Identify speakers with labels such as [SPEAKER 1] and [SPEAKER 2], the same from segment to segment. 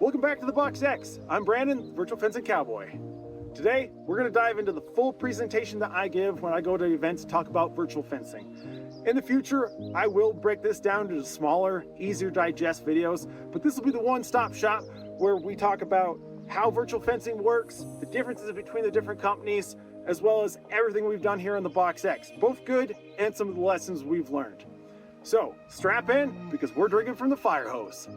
[SPEAKER 1] Welcome back to the Box X. I'm Brandon, Virtual Fencing Cowboy. Today, we're going to dive into the full presentation that I give when I go to events to talk about virtual fencing. In the future, I will break this down into smaller, easier to digest videos, but this will be the one-stop shop where we talk about how virtual fencing works, the differences between the different companies, as well as everything we've done here on the Box X, both good and some of the lessons we've learned. So, strap in, because we're drinking from the fire hose.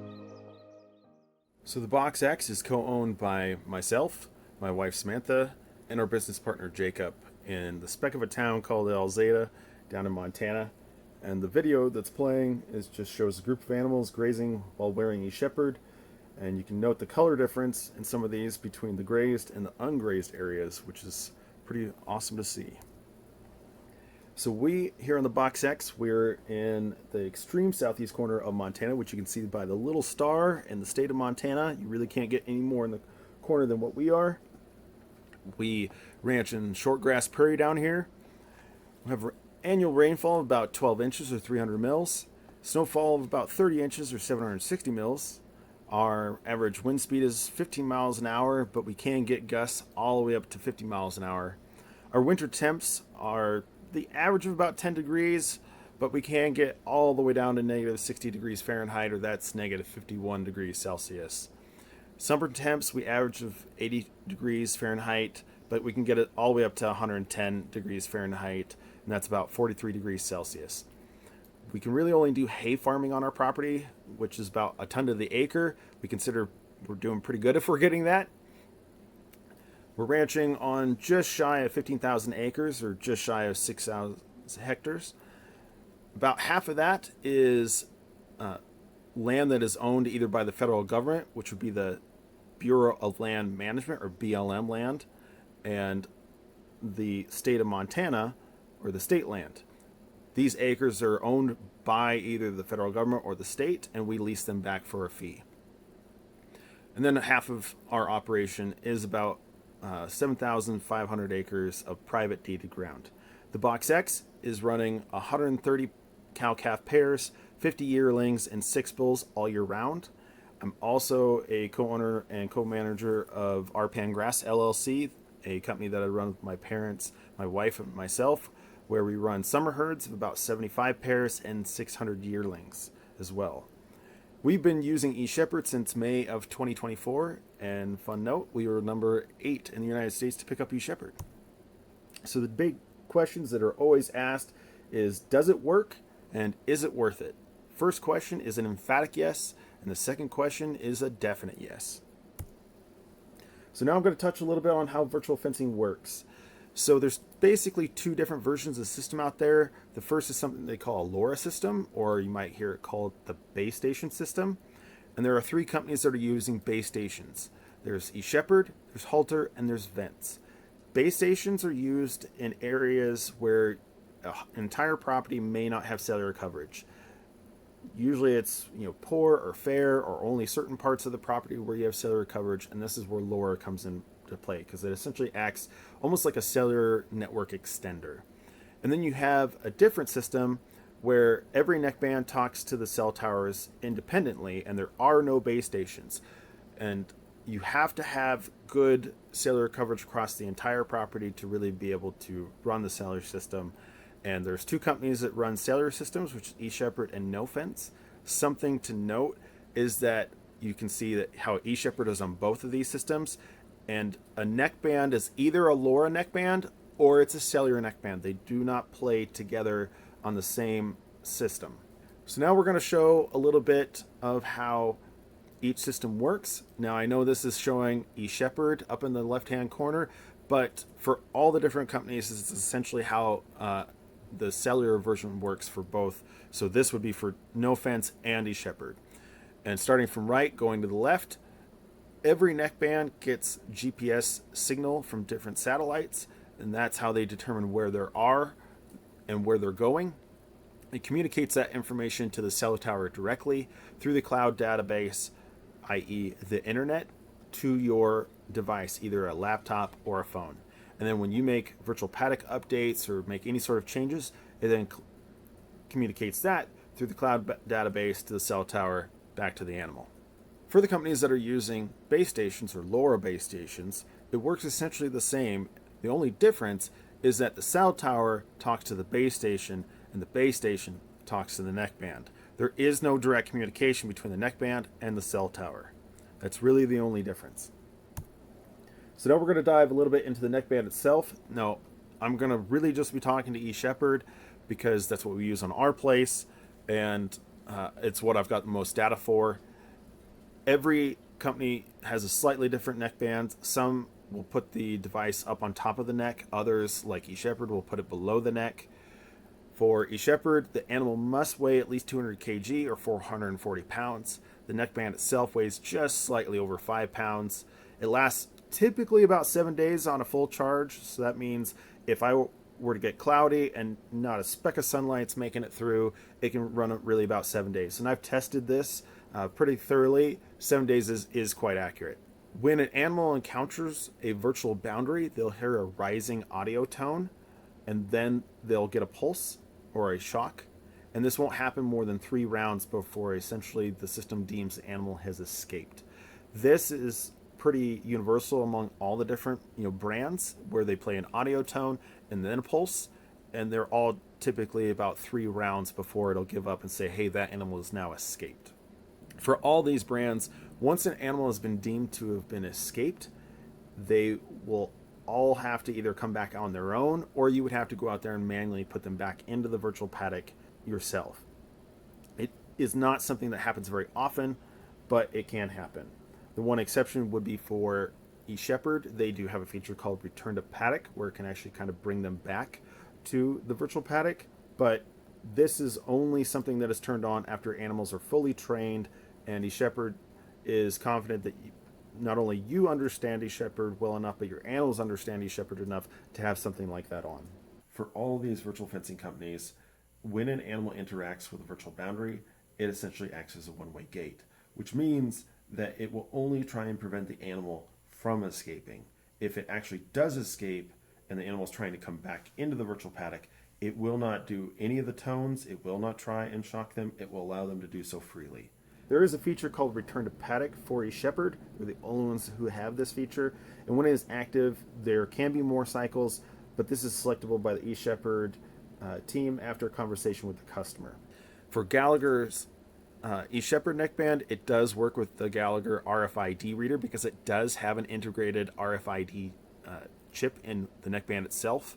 [SPEAKER 1] So the Box X is co-owned by myself, my wife Samantha, and our business partner Jacob in the speck of a town called Alzada down in Montana. And the video that's playing just shows a group of animals grazing while wearing eShepherd. And you can note the color difference in some of these between the grazed and the ungrazed areas, which is pretty awesome to see. So we, here on the Box X, we're in the extreme southeast corner of Montana, which you can see by the little star in the state of Montana. You really can't get any more in the corner than what we are. We ranch in short grass prairie down here. We have annual rainfall of about 12 inches or 300 mils. Snowfall of about 30 inches or 760 mils. Our average wind speed is 15 miles an hour, but we can get gusts all the way up to 50 miles an hour. Our winter temps are the average of about 10 degrees, but we can get all the way down to negative 60 degrees Fahrenheit, or that's negative 51 degrees Celsius. Summer temps, we average of 80 degrees Fahrenheit, but we can get it all the way up to 110 degrees Fahrenheit, and that's about 43 degrees Celsius. We can really only do hay farming on our property, which is about a ton to the acre. We consider we're doing pretty good if we're getting that. We're ranching on just shy of 15,000 acres, or just shy of 6,000 hectares. About half of that is land that is owned either by the federal government, which would be the Bureau of Land Management, or BLM land, and the state of Montana, or the state land. These acres are owned by either the federal government or the state, and we lease them back for a fee. And then half of our operation is about 7,500 acres of private deeded ground. The Box X is running 130 cow-calf pairs, 50 yearlings, and 6 bulls all year round. I'm also a co-owner and co-manager of Arpan Grass LLC, a company that I run with my parents, my wife, and myself, where we run summer herds of about 75 pairs and 600 yearlings as well. We've been using eShepherd since May of 2024, and fun note, we were number 8 in the United States to pick up eShepherd. So the big questions that are always asked is, does it work, and is it worth it? First question is an emphatic yes, and the second question is a definite yes. So now I'm going to touch a little bit on how virtual fencing works. So there's basically 2 different versions of the system out there. The first is something they call a LoRa system, or you might hear it called the base station system. And there are 3 companies that are using base stations. There's eShepherd, there's Halter, and there's Vence. Base stations are used in areas where an entire property may not have cellular coverage. Usually it's poor or fair, or only certain parts of the property where you have cellular coverage, and this is where LoRa comes in to play, because it essentially acts almost like a cellular network extender. And then you have a different system where every neckband talks to the cell towers independently, and there are no base stations. And you have to have good cellular coverage across the entire property to really be able to run the cellular system. And there's 2 companies that run cellular systems, which is eShepherd and Nofence. Something to note is that you can see that how eShepherd is on both of these systems. And a neckband is either a LoRa neckband or it's a cellular neckband. They do not play together on the same system. So now we're going to show a little bit of how each system works. Now I know this is showing eShepherd up in the left-hand corner, but for all the different companies, this is essentially how the cellular version works for both. So this would be for Nofence and eShepherd. And starting from right, going to the left, every neckband gets GPS signal from different satellites, and that's how they determine where they are and where they're going. It communicates that information to the cell tower directly through the cloud database, i.e. the internet, to your device, either a laptop or a phone. And then when you make virtual paddock updates or make any sort of changes, it then communicates that through the cloud database to the cell tower back to the animal. For the companies that are using base stations or lower base stations, it works essentially the same. The only difference is that the cell tower talks to the base station and the base station talks to the neckband. There is no direct communication between the neckband and the cell tower. That's really the only difference. So now we're going to dive a little bit into the neckband itself. Now, I'm going to really just be talking to eShepherd because that's what we use on our place, and it's what I've got the most data for. Every company has a slightly different neckband. Some will put the device up on top of the neck. Others, like eShepherd, will put it below the neck. For eShepherd, the animal must weigh at least 200 kg or 440 pounds. The neckband itself weighs just slightly over 5 pounds. It lasts typically about 7 days on a full charge. So that means if I were to get cloudy and not a speck of sunlight's making it through, it can run really about 7 days. And I've tested this pretty thoroughly. 7 days is quite accurate. When an animal encounters a virtual boundary, they'll hear a rising audio tone, and then they'll get a pulse or a shock. And this won't happen more than 3 rounds before essentially the system deems the animal has escaped. This is pretty universal among all the different brands, where they play an audio tone and then a pulse, and they're all typically about 3 rounds before it'll give up and say, hey, that animal is now escaped. For all these brands, once an animal has been deemed to have been escaped, they will all have to either come back on their own, or you would have to go out there and manually put them back into the virtual paddock yourself. It is not something that happens very often, but it can happen. The one exception would be for eShepherd. They do have a feature called Return to Paddock, where it can actually kind of bring them back to the virtual paddock, but this is only something that is turned on after animals are fully trained, and eShepherd is confident that not only you understand eShepherd well enough, but your animals understand eShepherd enough to have something like that on. For all these virtual fencing companies, when an animal interacts with a virtual boundary, it essentially acts as a one-way gate, which means that it will only try and prevent the animal from escaping. If it actually does escape and the animal is trying to come back into the virtual paddock, it will not do any of the tones. It will not try and shock them. It will allow them to do so freely. There is a feature called Return to Paddock for eShepherd. We're the only ones who have this feature. And when it is active, there can be more cycles, but this is selectable by the eShepherd team after a conversation with the customer. For Gallagher's eShepherd neckband, it does work with the Gallagher RFID reader because it does have an integrated RFID chip in the neckband itself.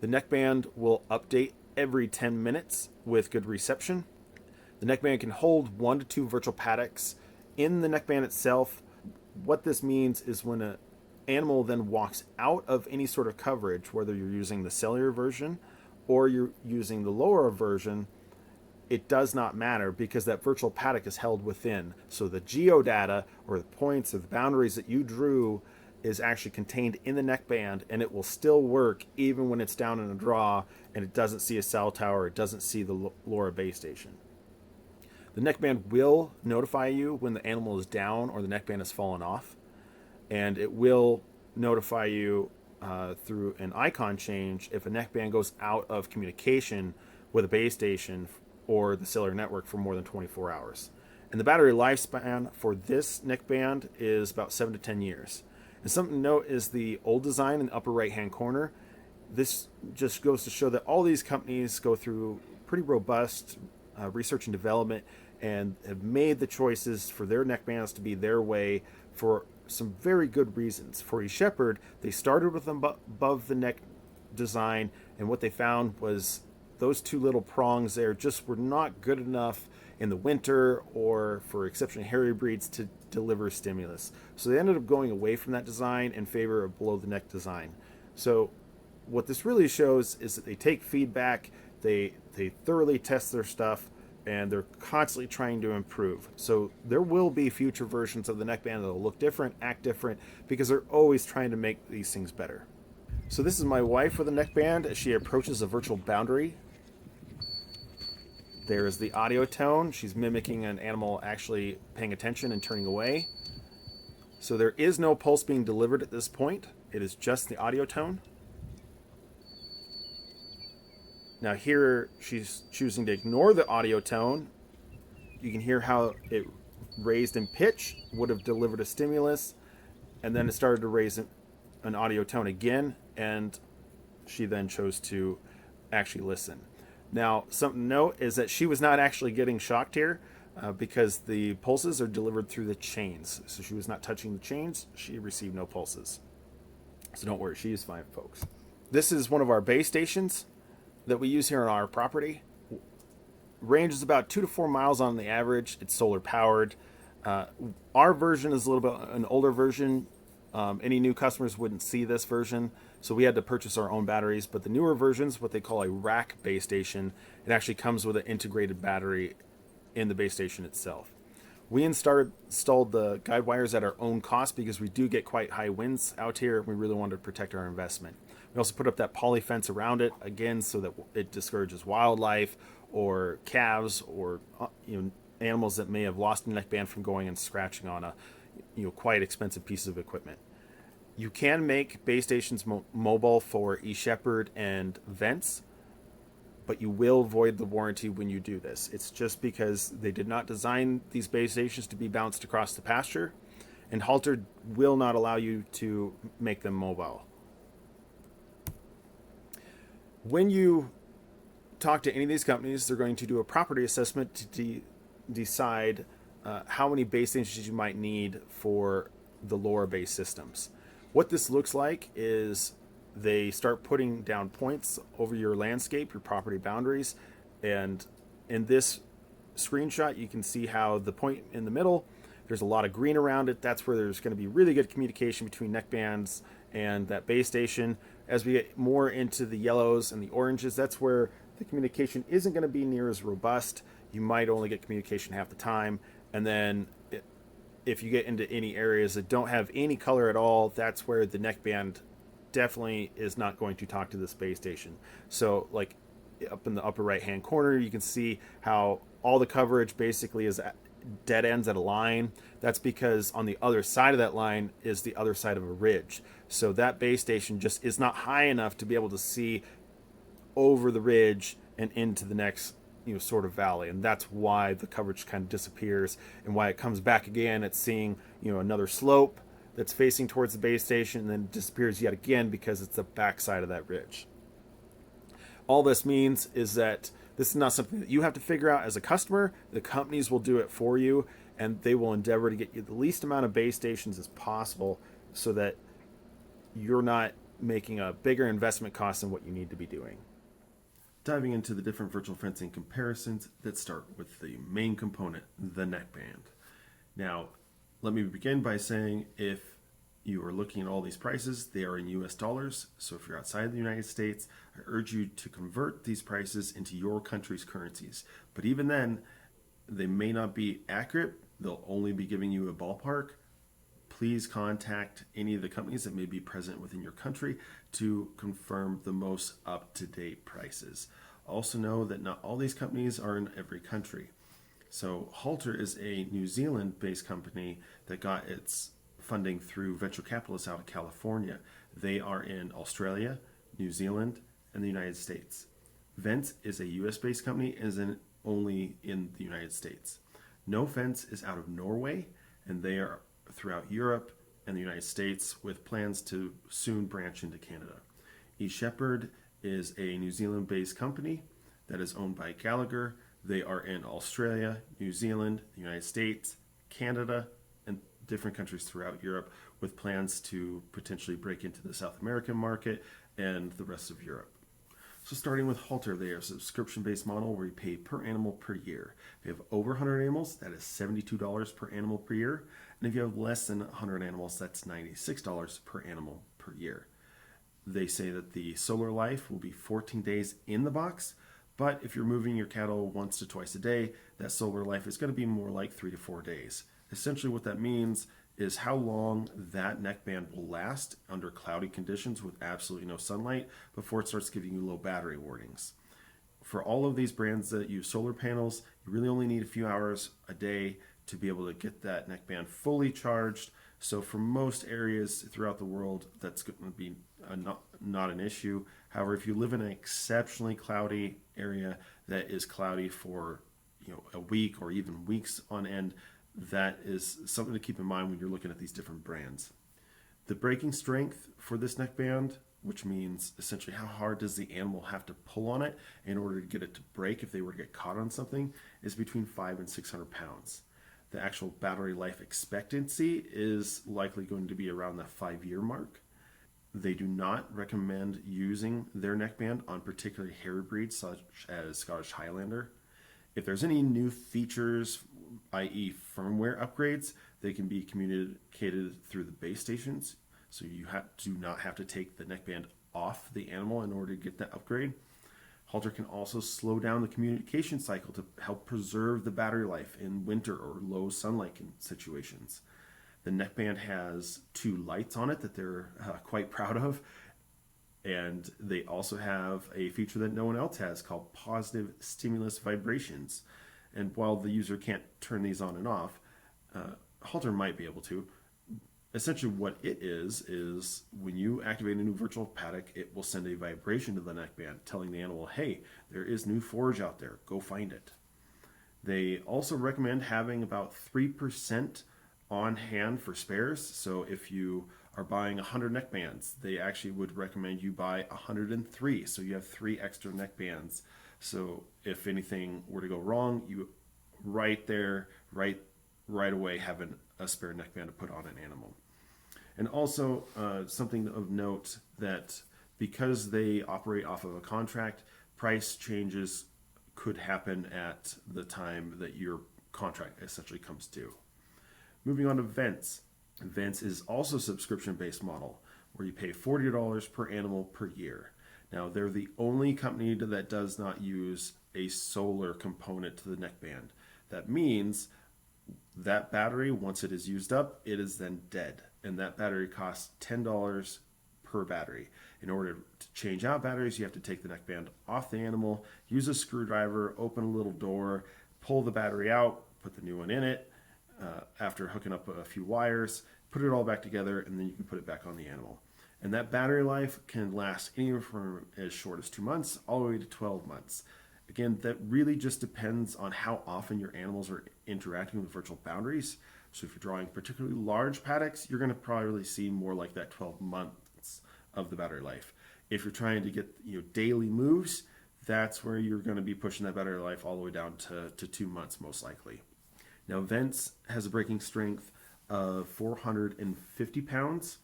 [SPEAKER 1] The neckband will update every 10 minutes with good reception. The neckband can hold 1 to 2 virtual paddocks in the neckband itself. What this means is when an animal then walks out of any sort of coverage, whether you're using the cellular version or you're using the lower version, it does not matter because that virtual paddock is held within. So the geodata or the points or the boundaries that you drew is actually contained in the neckband, and it will still work even when it's down in a draw and it doesn't see a cell tower, it doesn't see the LoRa base station. The neckband will notify you when the animal is down or the neckband has fallen off, and it will notify you through an icon change if a neckband goes out of communication with a base station or the cellular network for more than 24 hours. And the battery lifespan for this neckband is about 7 to 10 years. And something to note is the old design in the upper right-hand corner. This just goes to show that all these companies go through pretty robust research and development and have made the choices for their neckbands to be their way for some very good reasons. For eShepherd, they started with them above the neck design, and what they found was those 2 little prongs there just were not good enough in the winter or for exceptionally hairy breeds to deliver stimulus. So they ended up going away from that design in favor of below the neck design. So what this really shows is that they take feedback, they thoroughly test their stuff, and they're constantly trying to improve. So there will be future versions of the neckband that will look different, act different, because they're always trying to make these things better. So this is my wife with a neckband as she approaches a virtual boundary. There's the audio tone. She's mimicking an animal actually paying attention and turning away. So there is no pulse being delivered at this point. It is just the audio tone. Now here she's choosing to ignore the audio tone. You can hear how it raised in pitch would have delivered a stimulus, and then it started to raise an audio tone again, and she then chose to actually listen. Now, something to note is that she was not actually getting shocked here because the pulses are delivered through the chains. So she was not touching the chains. She received no pulses. So don't worry, she is fine, folks. This is one of our base stations that we use here on our property. Range is about 2 to 4 miles on the average. It's solar powered. Our version is a little bit an older version. Any new customers wouldn't see this version, so we had to purchase our own batteries. But the newer versions, what they call a rack base station, it actually comes with an integrated battery in the base station itself. We installed the guide wires at our own cost because we do get quite high winds out here. We really wanted to protect our investment. We also put up that poly fence around it, again, so that it discourages wildlife or calves or animals that may have lost a neckband from going and scratching on a quite expensive piece of equipment. You can make base stations mobile for eShepherd and Vence, but you will void the warranty when you do this. It's just because they did not design these base stations to be bounced across the pasture, and Halter will not allow you to make them mobile. When you talk to any of these companies, they're going to do a property assessment to decide how many base stations you might need for the lower base systems. What this looks like is they start putting down points over your landscape, your property boundaries, and in this screenshot you can see how the point in the middle, there's a lot of green around it. That's where there's going to be really good communication between neckbands and that base station. As we get more into the yellows and the oranges, that's where the communication isn't going to be near as robust. You might only get communication half the time. And then if you get into any areas that don't have any color at all, that's where the neckband definitely is not going to talk to the base station. So like up in the upper right hand corner, you can see how all the coverage basically is at dead ends at a line. That's because on the other side of that line is the other side of a ridge. So that base station just is not high enough to be able to see over the ridge and into the next sort of valley, and that's why the coverage kind of disappears, and why it comes back again. It's seeing another slope that's facing towards the base station, and then disappears yet again because it's the backside of that ridge. All this means is that this is not something that you have to figure out as a customer. The companies will do it for you, and they will endeavor to get you the least amount of base stations as possible so that you're not making a bigger investment cost than what you need to be doing. Diving into the different virtual fencing comparisons that start with the main component, the neckband. Now, let me begin by saying if you are looking at all these prices, they are in US dollars. So if you're outside the United States, I urge you to convert these prices into your country's currencies. But even then, they may not be accurate. They'll only be giving you a ballpark. Please contact any of the companies that may be present within your country to confirm the most up-to-date prices. Also know that not all these companies are in every country. So Halter is a New Zealand-based company that got its funding through venture capitalists out of California. They are in Australia, New Zealand, and the United States. Vence is a US-based company and is only in the United States. Nofence is out of Norway, and they are throughout Europe and the United States with plans to soon branch into Canada. eShepherd is a New Zealand-based company that is owned by Gallagher. They are in Australia, New Zealand, the United States, Canada, and different countries throughout Europe with plans to potentially break into the South American market and the rest of Europe. So starting with Halter, they are a subscription-based model where you pay per animal per year. If you have over 100 animals, that is $72 per animal per year. And if you have less than 100 animals, that's $96 per animal per year. They say that the solar life will be 14 days in the box, but if you're moving your cattle once to twice a day, that solar life is going to be more like 3 to 4 days. Essentially what that means is how long that neckband will last under cloudy conditions with absolutely no sunlight before it starts giving you low battery warnings. For all of these brands that use solar panels, you really only need a few hours a day to be able to get that neckband fully charged. So for most areas throughout the world, that's going to be not an issue. However, if you live in an exceptionally cloudy area that is cloudy for a week or even weeks on end,
[SPEAKER 2] that is something to keep in mind when you're looking at these different brands. The breaking strength for this neckband, which means essentially how hard does the animal have to pull on it in order to get it to break if they were to get caught on something, is between 500 and 600 pounds. The actual battery life expectancy is likely going to be around that 5-year mark. They do not recommend using their neckband on particularly hairy breeds such as Scottish Highlander. If there's any new features, i.e. firmware upgrades, they can be communicated through the base stations. So you do not have to take the neckband off the animal in order to get that upgrade. Halter can also slow down the communication cycle to help preserve the battery life in winter or low sunlight situations. The neckband has 2 lights on it that they're quite proud of. And they also have a feature that no one else has called positive stimulus vibrations. And while the user can't turn these on and off, Halter might be able to. Essentially what it is when you activate a new virtual paddock, it will send a vibration to the neckband telling the animal, hey, there is new forage out there, go find it. They also recommend having about 3% on hand for spares. So if you are buying 100 neckbands, they actually would recommend you buy 103. So you have 3 extra neckbands. So if anything were to go wrong, you right away have a spare neckband to put on an animal. And also something of note that because they operate off of a contract, price changes could happen at the time that your contract essentially comes due. Moving on to Vence. Vence is also a subscription-based model where you pay $40 per animal per year. Now, they're the only company that does not use a solar component to the neckband. That means that battery, once it is used up, it is then dead. And that battery costs $10 per battery. In order to change out batteries, you have to take the neckband off the animal, use a screwdriver, open a little door, pull the battery out, put the new one in it, after hooking up a few wires, put it all back together, and then you can put it back on the animal. And that battery life can last anywhere from as short as 2 months all the way to 12 months. Again, that really just depends on how often your animals are interacting with virtual boundaries. So if you're drawing particularly large paddocks, you're going to probably see more like that 12 months of the battery life. If you're trying to get daily moves, that's where you're going to be pushing that battery life all the way down to 2 months most likely. Now, Vence has a breaking strength of 450 pounds.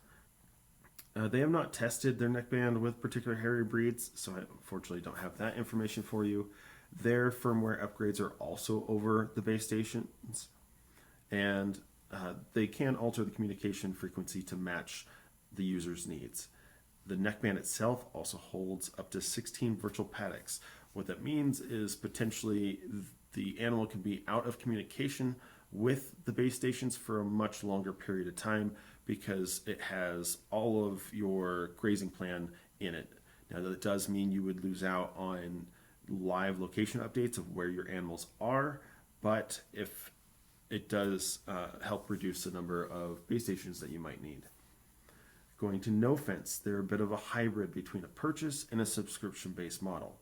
[SPEAKER 2] They have not tested their neckband with particular hairy breeds, so I unfortunately don't have that information for you. Their firmware upgrades are also over the base stations, and they can alter the communication frequency to match the user's needs. The neckband itself also holds up to 16 virtual paddocks. What that means is potentially the animal can be out of communication with the base stations for a much longer period of time because it has all of your grazing plan in it. Now, that does mean you would lose out on live location updates of where your animals are, but if it does help reduce the number of base stations that you might need. Going to Nofence, they're a bit of a hybrid between a purchase and a subscription-based model.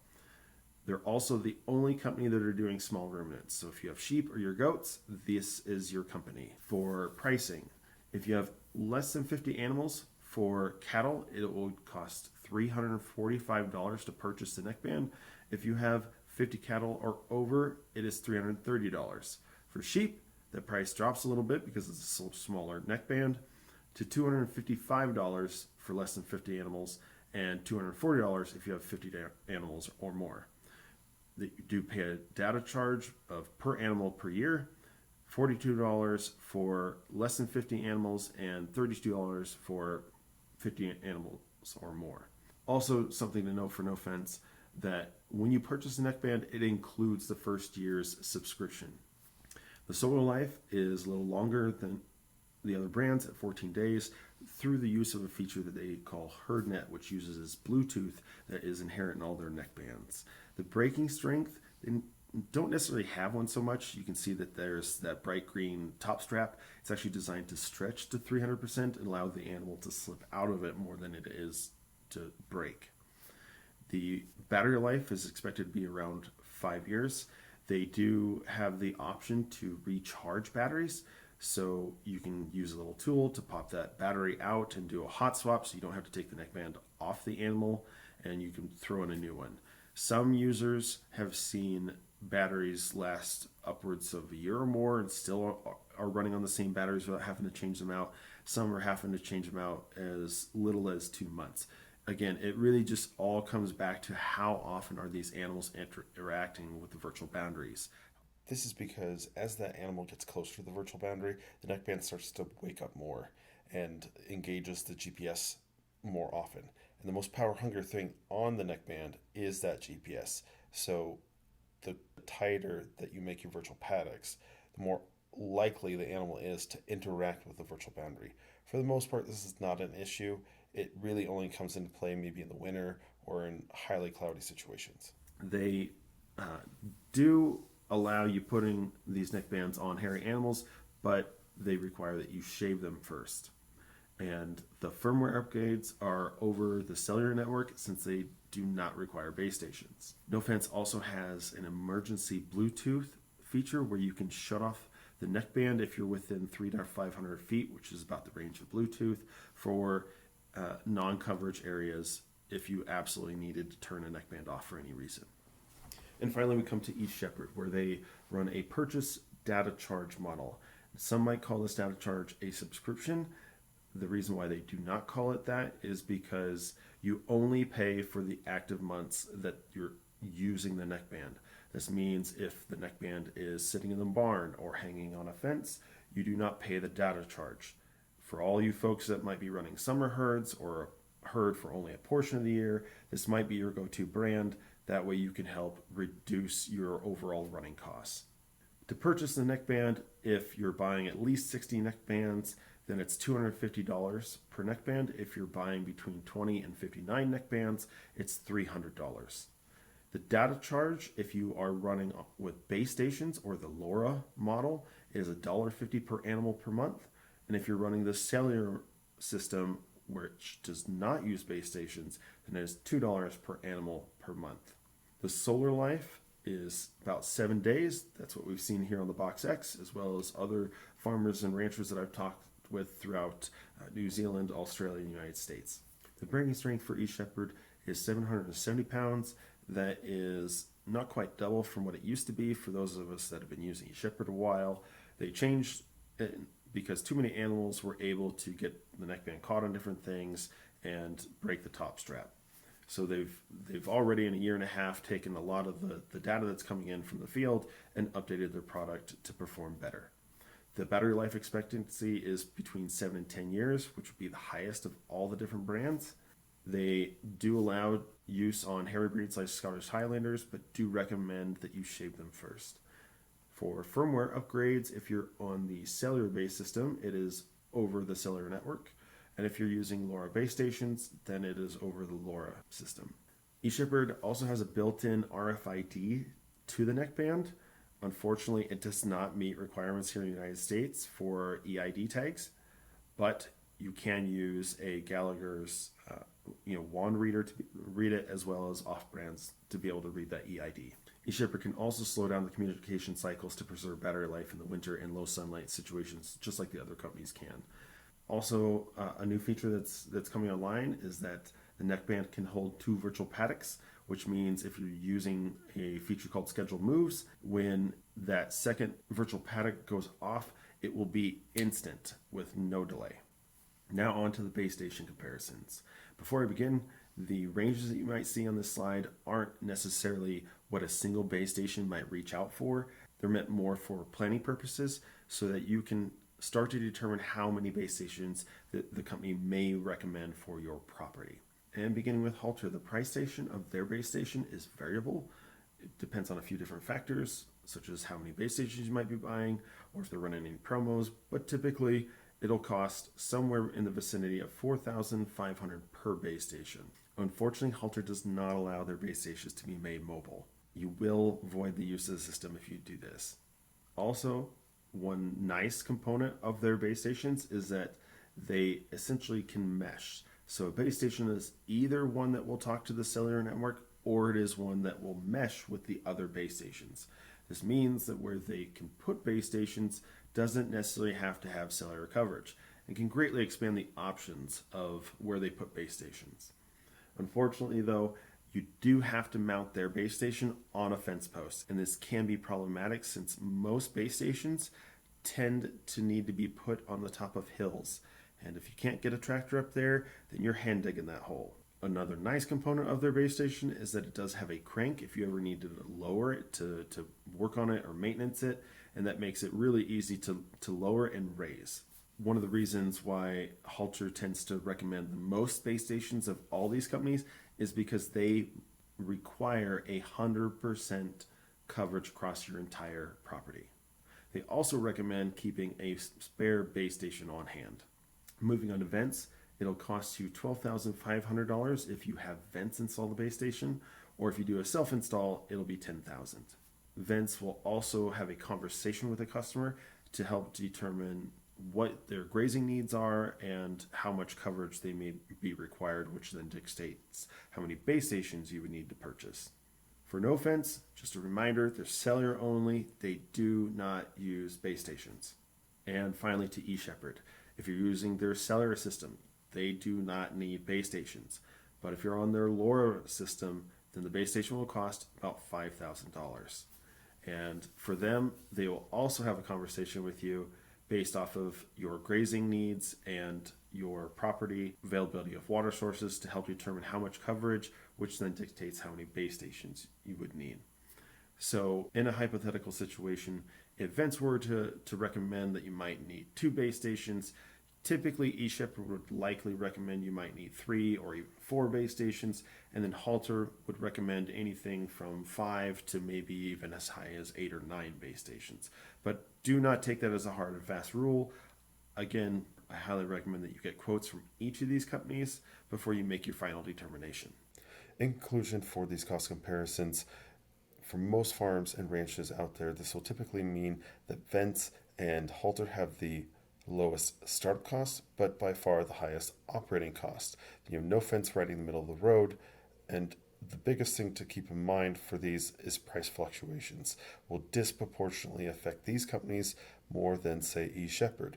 [SPEAKER 2] They're also the only company that are doing small ruminants. So if you have sheep or your goats, this is your company. For pricing, if you have less than 50 animals, for cattle, it will cost $345 to purchase the neckband. If you have 50 cattle or over, it is $330. For sheep, the price drops a little bit because it's a smaller neckband to $255 for less than 50 animals and $240 if you have 50 animals or more. You do pay a data charge of per animal per year, $42 for less than 50 animals and $32 for 50 animals or more. Also, something to note for Nofence, that when you purchase a neckband, it includes the first year's subscription. The solar life is a little longer than the other brands at 14 days through the use of a feature that they call HerdNet, which uses Bluetooth that is inherent in all their neckbands. The breaking strength, they don't necessarily have one so much. You can see that there's that bright green top strap. It's actually designed to stretch to 300% and allow the animal to slip out of it more than it is to break. The battery life is expected to be around 5 years. They do have the option to recharge batteries, so you can use a little tool to pop that battery out and do a hot swap, so you don't have to take the neckband off the animal, and you can throw in a new one. Some users have seen batteries last upwards of a year or more and still are running on the same batteries without having to change them out. Some are having to change them out as little as 2 months. Again, it really just all comes back to how often are these animals interacting with the virtual boundaries. This is because as that animal gets closer to the virtual boundary, the neckband starts to wake up more and engages the GPS more often. And the most power hungry thing on the neckband is that GPS. So the tighter that you make your virtual paddocks, the more likely the animal is to interact with the virtual boundary. For the most part, this is not an issue. It really only comes into play maybe in the winter or in highly cloudy situations. They do allow you putting these neckbands on hairy animals, but they require that you shave them first. And the firmware upgrades are over the cellular network since they do not require base stations. Nofence also has an emergency Bluetooth feature where you can shut off the neckband if you're within 300 to 500 feet, which is about the range of Bluetooth, for non-coverage areas if you absolutely needed to turn a neckband off for any reason. And finally, we come to eShepherd, where they run a purchase data charge model. Some might call this data charge a subscription. The reason why they do not call it that is because you only pay for the active months that you're using the neckband. This means if the neckband is sitting in the barn or hanging on a fence, you do not pay the data charge. For all you folks that might be running summer herds or a herd for only a portion of the year, this might be your go-to brand. That way you can help reduce your overall running costs. To purchase the neckband, if you're buying at least 60 neckbands, then it's $250 per neckband. If you're buying between 20 and 59 neckbands, it's $300. The data charge, if you are running with base stations or the LoRa model, is $1.50 per animal per month. And if you're running the cellular system, which does not use base stations, then it is $2 per animal per month. The solar life is about 7 days. That's what we've seen here on the Box X, as well as other farmers and ranchers that I've talked with throughout New Zealand, Australia, and the United States. The breaking strength for eShepherd is 770 pounds. That is not quite double from what it used to be for those of us that have been using eShepherd a while. They changed it because too many animals were able to get the neckband caught on different things and break the top strap. So they've already in a year and a half taken a lot of the data that's coming in from the field and updated their product to perform better. The battery life expectancy is between 7 and 10 years, which would be the highest of all the different brands. They do allow use on hairy breeds like Scottish Highlanders, but do recommend that you shave them first. For firmware upgrades, if you're on the cellular-based system, it is over the cellular network. And if you're using LoRa base stations, then it is over the LoRa system. eShepherd also has a built-in RFID to the neckband. Unfortunately, it does not meet requirements here in the United States for EID tags, but you can use a Gallagher's wand reader to read it, as well as off-brands to be able to read that EID. eShepherd can also slow down the communication cycles to preserve battery life in the winter and low sunlight situations, just like the other companies can. Also, a new feature that's coming online is that the neckband can hold 2 virtual paddocks, which means if you're using a feature called scheduled moves, when that second virtual paddock goes off, it will be instant with no delay. Now on to the base station comparisons. Before I begin, the ranges that you might see on this slide aren't necessarily what a single base station might reach out for. They're meant more for planning purposes so that you can start to determine how many base stations that the company may recommend for your property. And beginning with Halter, the price station of their base station is variable. It depends on a few different factors, such as how many base stations you might be buying, or if they're running any promos, but typically it'll cost somewhere in the vicinity of $4,500 per base station. Unfortunately, Halter does not allow their base stations to be made mobile. You will void the use of the system if you do this. Also, one nice component of their base stations is that they essentially can mesh. So a base station is either one that will talk to the cellular network, or it is one that will mesh with the other base stations. This means that where they can put base stations doesn't necessarily have to have cellular coverage and can greatly expand the options of where they put base stations. Unfortunately, though, you do have to mount their base station on a fence post, and this can be problematic since most base stations tend to need to be put on the top of hills. And if you can't get a tractor up there, then you're hand digging that hole. Another nice component of their base station is that it does have a crank if you ever need to lower it to work on it or maintenance it, and that makes it really easy to lower and raise. One of the reasons why Halter tends to recommend the most base stations of all these companies is because they require 100% coverage across your entire property. They also recommend keeping a spare base station on hand. Moving on to Vence, it'll cost you $12,500 if you have Vence install the base station, or if you do a self-install, it'll be $10,000. Vence will also have a conversation with the customer to help determine what their grazing needs are and how much coverage they may be required, which then dictates how many base stations you would need to purchase. For Nofence, just a reminder, they're cellular only. They do not use base stations. And finally to eShepherd. If you're using their cellular system, they do not need base stations. But if you're on their LoRa system, then the base station will cost about $5,000. And for them, they will also have a conversation with you based off of your grazing needs and your property availability of water sources to help determine how much coverage, which then dictates how many base stations you would need. So in a hypothetical situation, if Vence were to recommend that you might need 2 base stations, typically eShepherd would likely recommend you might need 3 or even 4 base stations, and then Halter would recommend anything from 5 to maybe even as high as 8 or 9 base stations. But do not take that as a hard and fast rule. Again, I highly recommend that you get quotes from each of these companies before you make your final determination.
[SPEAKER 3] In conclusion, for these cost comparisons, for most farms and ranches out there, this will typically mean that Vence and Halter have the lowest startup cost, but by far the highest operating cost. You have Nofence right in the middle of the road, and the biggest thing to keep in mind for these is price fluctuations will disproportionately affect these companies more than, say, eShepherd.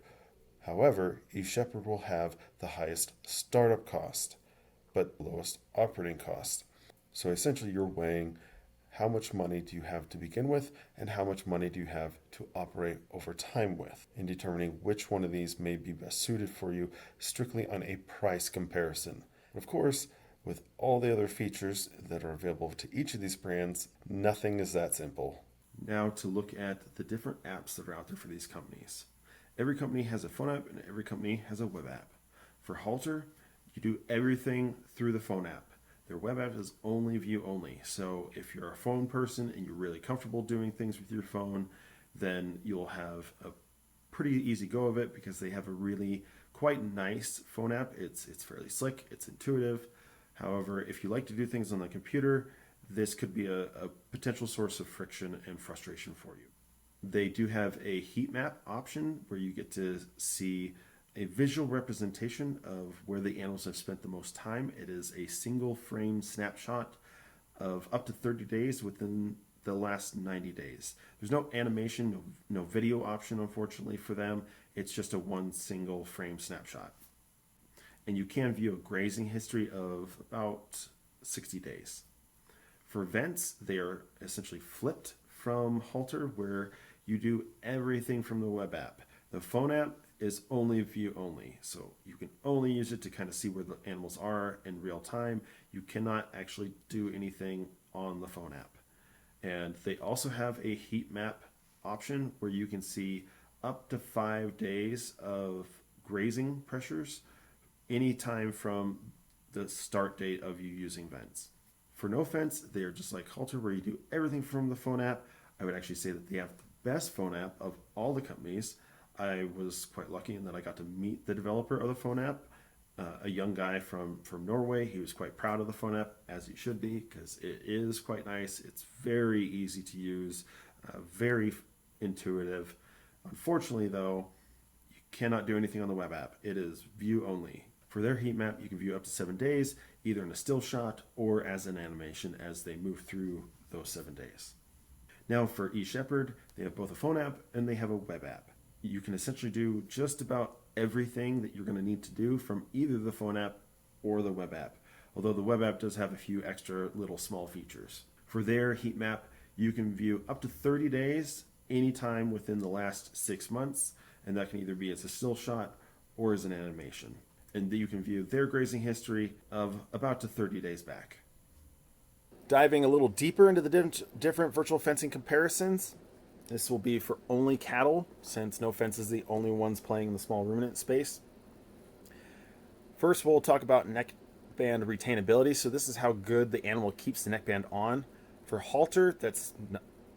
[SPEAKER 3] However, eShepherd will have the highest startup cost, but lowest operating cost. So essentially you're weighing how much money do you have to begin with and how much money do you have to operate over time with, in determining which one of these may be best suited for you strictly on a price comparison. Of course, with all the other features that are available to each of these brands, nothing is that simple.
[SPEAKER 2] Now to look at the different apps that are out there for these companies. Every company has a phone app and every company has a web app. For Halter, you do everything through the phone app. Their web app is only view only. So if you're a phone person and you're really comfortable doing things with your phone, then you'll have a pretty easy go of it because they have a really quite nice phone app. It's fairly slick, it's intuitive. However, if you like to do things on the computer, this could be a potential source of friction and frustration for you. They do have a heat map option where you get to see a visual representation of where the animals have spent the most time. It is a single frame snapshot of up to 30 days within the last 90 days. There's no animation, no video option, unfortunately, for them. It's just a one single frame snapshot. And you can view a grazing history of about 60 days. For Vence, they are essentially flipped from Halter, where you do everything from the web app. The phone app is only view only, so you can only use it to kind of see where the animals are in real time. You cannot actually do anything on the phone app. And they also have a heat map option where you can see up to 5 days of grazing pressures anytime from the start date of you using Vence. For Nofence, they are just like Halter, where you do everything from the phone app. I would actually say that they have the best phone app of all the companies. I was quite lucky in that I got to meet the developer of the phone app, a young guy from Norway. He was quite proud of the phone app, as he should be, because it is quite nice. It's very easy to use, very intuitive. Unfortunately, though, you cannot do anything on the web app. It is view only. For their heat map, you can view up to 7 days, either in a still shot or as an animation as they move through those 7 days. Now for eShepherd, they have both a phone app and they have a web app. You can essentially do just about everything that you're going to need to do from either the phone app or the web app, although the web app does have a few extra little small features. For their heat map, you can view up to 30 days anytime within the last 6 months, and that can either be as a still shot or as an animation. And you can view their grazing history of about to 30 days back. Diving a little deeper into the different virtual fencing comparisons, this will be for only cattle, since Nofence is the only ones playing in the small ruminant space. First, we'll talk about neckband retainability. So this is how good the animal keeps the neckband on. For Halter, that's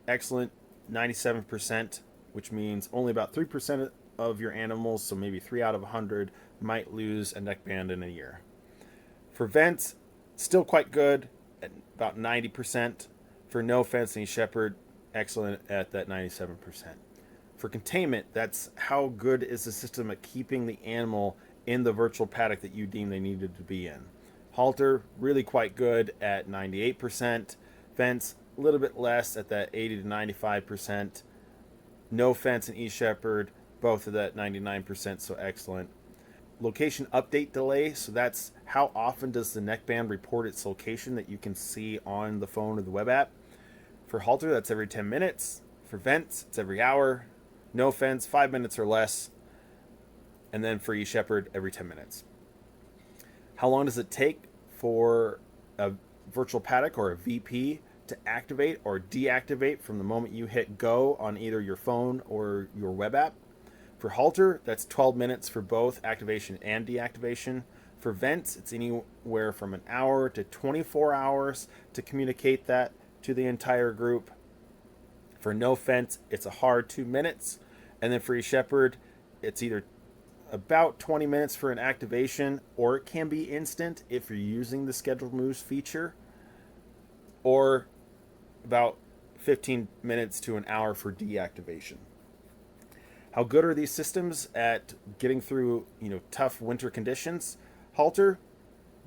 [SPEAKER 2] excellent, 97%, which means only about 3% of your animals, so maybe 3 out of 100, might lose a neckband in a year. For Vence, still quite good at about 90%. For Nofence and eShepherd, excellent at that 97%. For containment, that's how good is the system at keeping the animal in the virtual paddock that you deem they needed to be in. Halter, really quite good at 98%. Vence, a little bit less at that 80 to 95%. Nofence and eShepherd, both at that 99%, so excellent. Location update delay, so that's how often does the neckband report its location that you can see on the phone or the web app. For Halter, that's every 10 minutes. For Vence, it's every hour. Nofence, 5 minutes or less. And then for eShepherd, every 10 minutes. How long does it take for a virtual paddock or a VP to activate or deactivate from the moment you hit go on either your phone or your web app? For Halter, that's 12 minutes for both activation and deactivation. For Vence, it's anywhere from an hour to 24 hours to communicate that to the entire group. For Nofence, it's a hard 2 minutes. And then for eShepherd, it's either about 20 minutes for an activation, or it can be instant if you're using the scheduled moves feature, or about 15 minutes to an hour for deactivation. How good are these systems at getting through, tough winter conditions? Halter,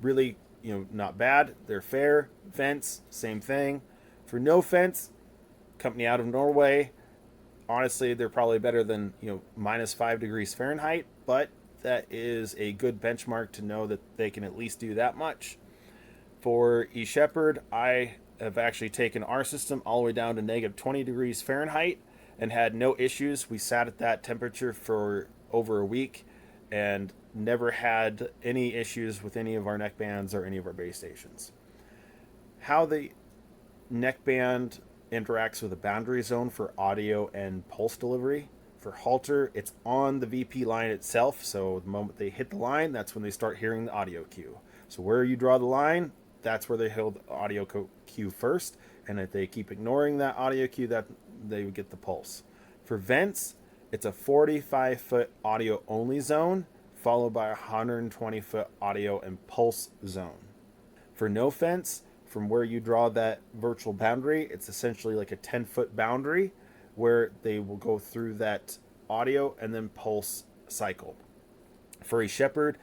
[SPEAKER 2] really, not bad. They're fair. Vence, same thing. For Nofence, company out of Norway, honestly, they're probably better than, minus 5 degrees Fahrenheit, but that is a good benchmark to know that they can at least do that much. For eShepherd, I have actually taken our system all the way down to negative 20 degrees Fahrenheit and had no issues. We sat at that temperature for over a week and never had any issues with any of our neckbands or any of our base stations. How the neckband interacts with a boundary zone for audio and pulse delivery. For Halter, it's on the VP line itself, so the moment they hit the line, that's when they start hearing the audio cue. So where you draw the line, that's where they hold the audio cue first, and if they keep ignoring that audio cue, that they would get the pulse. For Vence, it's a 45-foot audio only zone, followed by a 120-foot audio and pulse zone. For Nofence, from where you draw that virtual boundary, it's essentially like a 10-foot boundary where they will go through that audio and then pulse cycle. For eShepherd,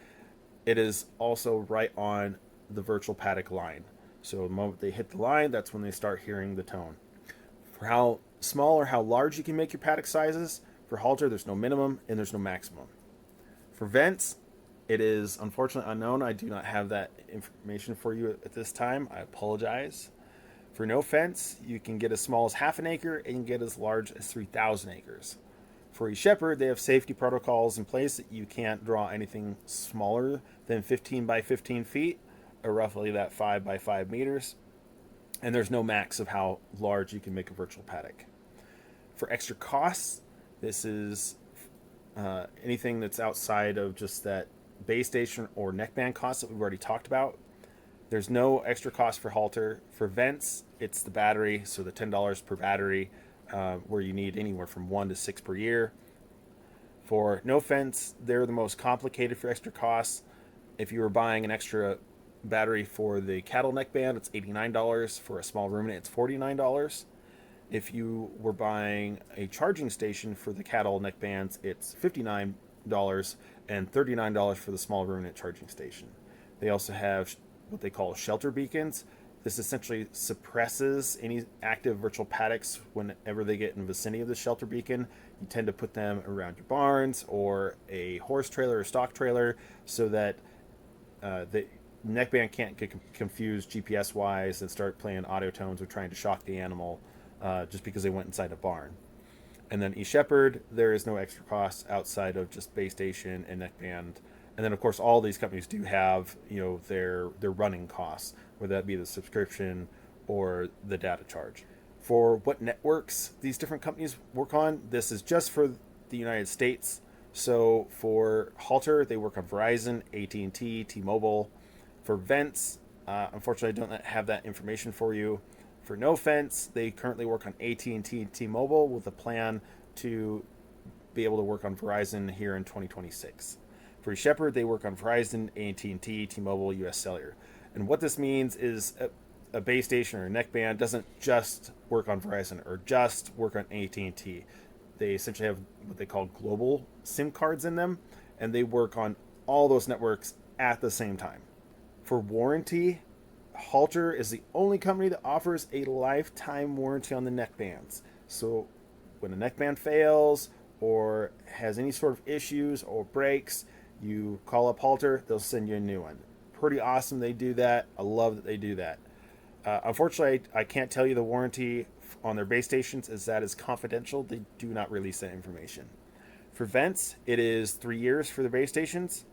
[SPEAKER 2] it is also right on the virtual paddock line. So the moment they hit the line, that's when they start hearing the tone. For how small or how large you can make your paddock sizes, for Halter, there's no minimum and there's no maximum. For Vence, it is unfortunately unknown. I do not have that information for you at this time. I apologize. For Nofence, you can get as small as half an acre and you can get as large as 3,000 acres. For eShepherd, they have safety protocols in place that you can't draw anything smaller than 15 by 15 feet, or roughly that 5 by 5 meters. And there's no max of how large you can make a virtual paddock. For extra costs, this is anything that's outside of just that base station or neckband cost that we've already talked about. There's no extra cost for Halter. For Vence, it's the battery, so the $10 per battery, where you need anywhere from 1 to 6 per year. For Nofence, they're the most complicated for extra costs. If you were buying an extra battery for the cattle neckband, it's $89. For a small ruminant, it's $49. If you were buying a charging station for the cattle neckbands, it's $59 and $39 for the small ruminant charging station. They also have what they call shelter beacons
[SPEAKER 4] This essentially suppresses any active virtual paddocks whenever they get in the vicinity of the shelter beacon. You tend to put them around your barns or a horse trailer or stock trailer so that the neckband can't get confused GPS wise and start playing audio tones or trying to shock the animal just because they went inside a barn. And then eShepherd, there is no extra cost outside of just base station and neckband. And then of course all these companies do have, their running costs, whether that be the subscription or the data charge. For what networks these different companies work on, this is just for the United States. So for Halter, they work on Verizon, AT&T, T-Mobile. For Vence, unfortunately, I don't have that information for you. For Nofence, they currently work on AT&T, T-Mobile with a plan to be able to work on Verizon here in 2026. For eShepherd, they work on Verizon, AT&T, T-Mobile, US Cellular. And what this means is a base station or a neckband doesn't just work on Verizon or just work on AT&T. They essentially have what they call global SIM cards in them, and they work on all those networks at the same time. For warranty, Halter is the only company that offers a lifetime warranty on the neckbands. So when a neckband fails or has any sort of issues or breaks, you call up Halter, they'll send you a new one. Pretty awesome they do that. I love that they do that. Unfortunately, I can't tell you the warranty on their base stations, as that is confidential. They do not release that information. For Vence, it is 3 years for their base stations.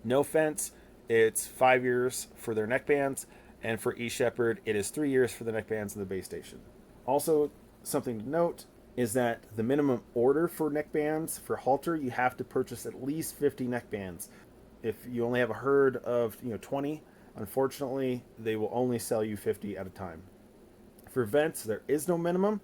[SPEAKER 4] Nofence, it's 5 years for their neckbands. And for eShepherd, it is 3 years for the neckbands and the base station. Also, something to note is that the minimum order for neckbands for Halter, you have to purchase at least 50 neckbands. If you only have a herd of 20, unfortunately, they will only sell you 50 at a time. For Vence, there is no minimum.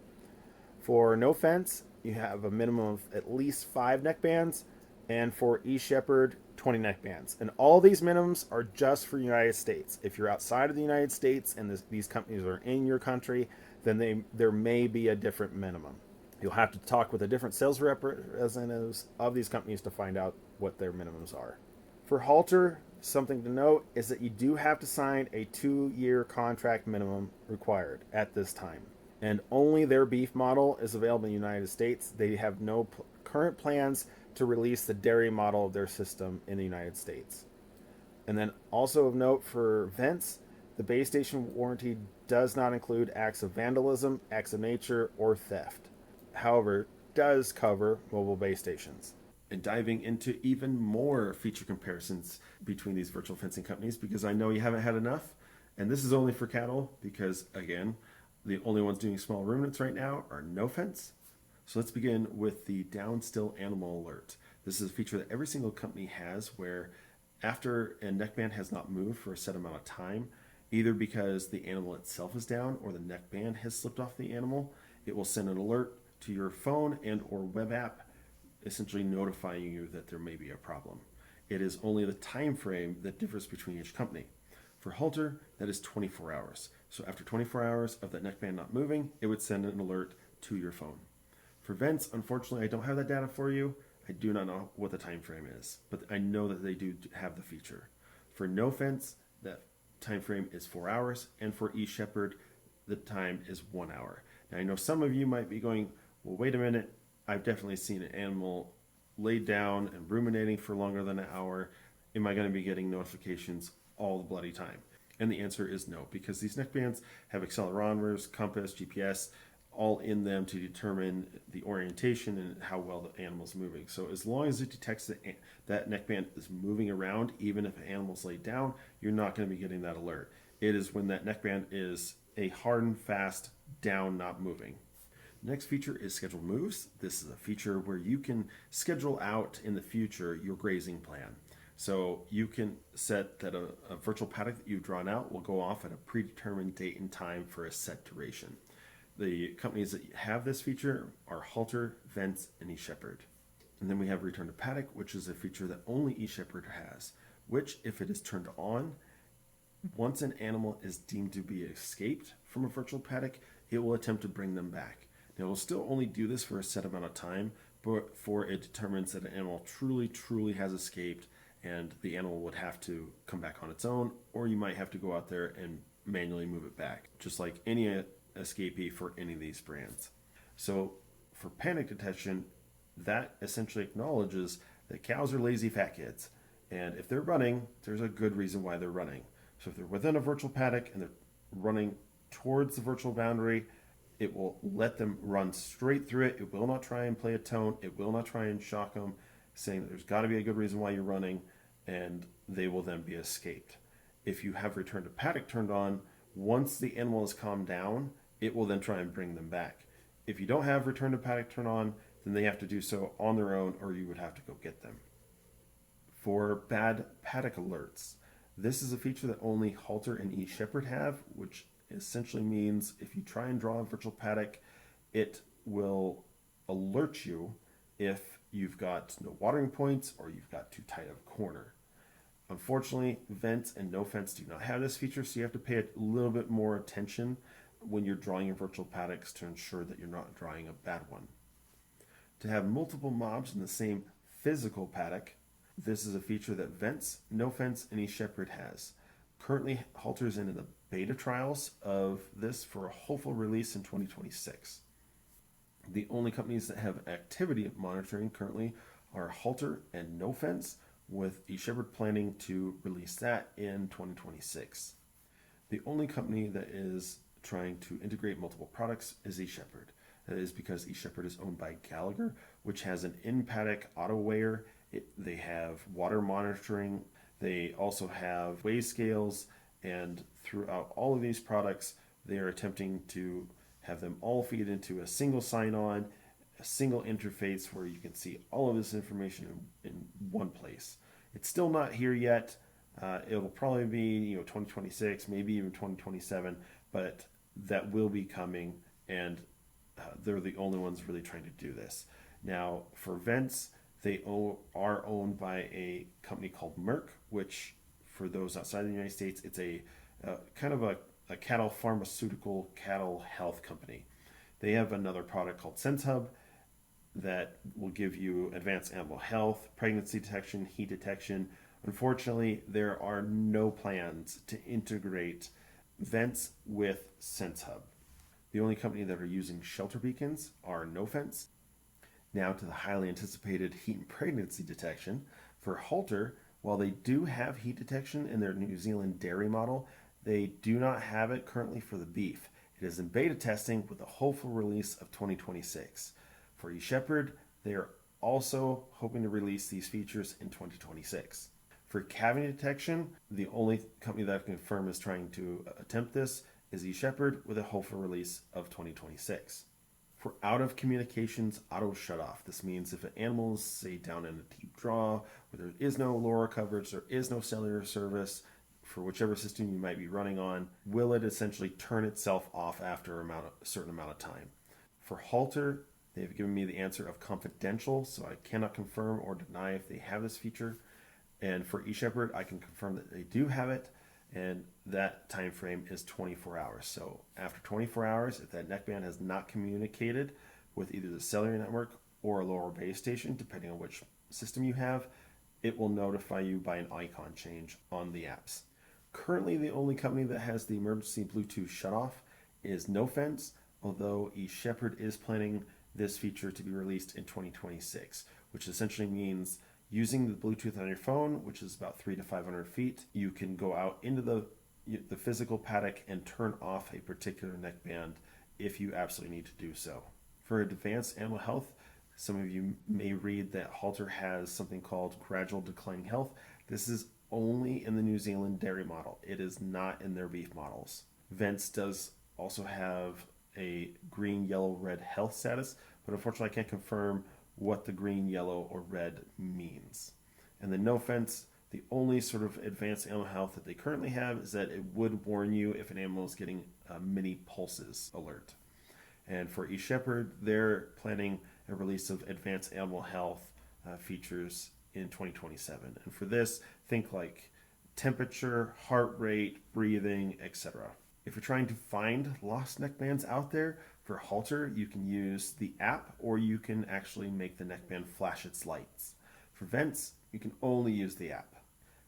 [SPEAKER 4] For Nofence, you have a minimum of at least 5 neckbands. And for eShepherd, 20 neckbands. And all these minimums are just for the United States. If you're outside of the United States and these companies are in your country, then there may be a different minimum. You'll have to talk with a different sales representatives of these companies to find out what their minimums are. For Halter, something to note is that you do have to sign a 2-year contract minimum required at this time. And only their beef model is available in the United States. They have no current plans to release the dairy model of their system in the United States. And then also of note for Vence, the base station warranty does not include acts of vandalism, acts of nature, or theft. However, it does cover mobile base stations.
[SPEAKER 2] And diving into even more feature comparisons between these virtual fencing companies, because I know you haven't had enough. And this is only for cattle because, again, the only ones doing small ruminants right now are Nofence. So let's begin with the down still animal alert. This is a feature that every single company has where after a neckband has not moved for a set amount of time, either because the animal itself is down or the neckband has slipped off the animal, it will send an alert to your phone and or web app, essentially notifying you that there may be a problem. It is only the time frame that differs between each company. For Halter, that is 24 hours. So after 24 hours of that neckband not moving, it would send an alert to your phone. For Vence, unfortunately, I don't have that data for you. I do not know what the time frame is, but I know that they do have the feature. For Nofence, that time frame is 4 hours, and for eShepherd, the time is 1 hour. Now, I know some of you might be going, well, wait a minute. I've definitely seen an animal laid down and ruminating for longer than an hour. Am I going to be getting notifications all the bloody time? And the answer is no, because these neckbands have accelerometers, compass, GPS, all in them to determine the orientation and how well the animal's moving. So as long as it detects that neckband is moving around, even if an animal's laid down, you're not going to be getting that alert. It is when that neckband is a hard and fast down, not moving. Next feature is scheduled moves. This is a feature where you can schedule out in the future your grazing plan. So you can set that a virtual paddock that you've drawn out will go off at a predetermined date and time for a set duration. The companies that have this feature are Halter, Vence, and eShepherd. And then we have Return to Paddock, which is a feature that only eShepherd has, which, if it is turned on, once an animal is deemed to be escaped from a virtual paddock, it will attempt to bring them back. Now, it will still only do this for a set amount of time, but before it determines that an animal truly has escaped, and the animal would have to come back on its own, or you might have to go out there and manually move it back, just like any escapee for any of these brands. So for panic detection, that essentially acknowledges that cows are lazy fat kids. And if they're running, there's a good reason why they're running. So if they're within a virtual paddock and they're running towards the virtual boundary, it will let them run straight through it. It will not try and play a tone. It will not try and shock them, saying that there's got to be a good reason why you're running, and they will then be escaped. If you have return to paddock turned on, once the animal has calmed down, it will then try and bring them back. If you don't have return to paddock turned on, then they have to do so on their own, or you would have to go get them. For bad paddock alerts, this is a feature that only Halter and eShepherd have, which essentially means if you try and draw a virtual paddock, it will alert you if you've got no watering points or you've got too tight of a corner. Unfortunately, Vence and Nofence do not have this feature, so you have to pay a little bit more attention when you're drawing your virtual paddocks to ensure that you're not drawing a bad one. To have multiple mobs in the same physical paddock, this is a feature that Vence, Nofence, and eShepherd has. Currently, Halter is in the beta trials of this for a hopeful release in 2026. The only companies that have activity monitoring currently are Halter and Nofence, with eShepherd planning to release that in 2026. The only company that is trying to integrate multiple products is eShepherd. That is because eShepherd is owned by Gallagher, which has an in-paddock auto weigher. They have water monitoring. They also have weigh scales, and throughout all of these products, they are attempting to have them all feed into a single sign-on, a single interface where you can see all of this information in one place. It's still not here yet. It'll probably be 2026, maybe even 2027, but that will be coming, and they're the only ones really trying to do this. Now, for Vence, they are owned by a company called Merck, which, for those outside the United States, it's a kind of a cattle pharmaceutical cattle health company. They have another product called SenseHub that will give you advanced animal health, pregnancy detection, heat detection. Unfortunately, there are no plans to integrate Vence with SenseHub. The only company that are using shelter beacons are Nofence. Now to the highly anticipated heat and pregnancy detection. For Halter, while they do have heat detection in their New Zealand dairy model, they do not have it currently for the beef. It is in beta testing with a hopeful release of 2026. For eShepherd, they are also hoping to release these features in 2026. For calving detection, the only company that I can confirm is trying to attempt this is eShepherd, with a hopeful release of 2026. For out of communications auto shutoff, this means if an animal is, say, down in a deep draw where there is no LoRa coverage, there is no cellular service, for whichever system you might be running on, will it essentially turn itself off after a certain amount of time? For Halter, they've given me the answer of confidential, so I cannot confirm or deny if they have this feature. And for eShepherd, I can confirm that they do have it, and that time frame is 24 hours. So after 24 hours, if that neckband has not communicated with either the cellular network or a lower base station, depending on which system you have, it will notify you by an icon change on the apps. Currently, the only company that has the emergency Bluetooth shutoff is Nofence, although eShepherd is planning this feature to be released in 2026, which essentially means using the Bluetooth on your phone, which is about 300 to 500 feet, you can go out into the physical paddock and turn off a particular neckband if you absolutely need to do so. For advanced animal health, some of you may read that Halter has something called gradual declining health. This is only in the New Zealand dairy model. It is not in their beef models. Vence does also have a green, yellow, red health status, but unfortunately I can't confirm what the green, yellow, or red means. And the Nofence, the only sort of advanced animal health that they currently have is that it would warn you if an animal is getting a mini pulses alert. And for eShepherd, they're planning a release of advanced animal health features in 2027. And for this, think like temperature, heart rate, breathing, etc. If you're trying to find lost neckbands out there, for Halter, you can use the app, or you can actually make the neckband flash its lights. For Vence, you can only use the app.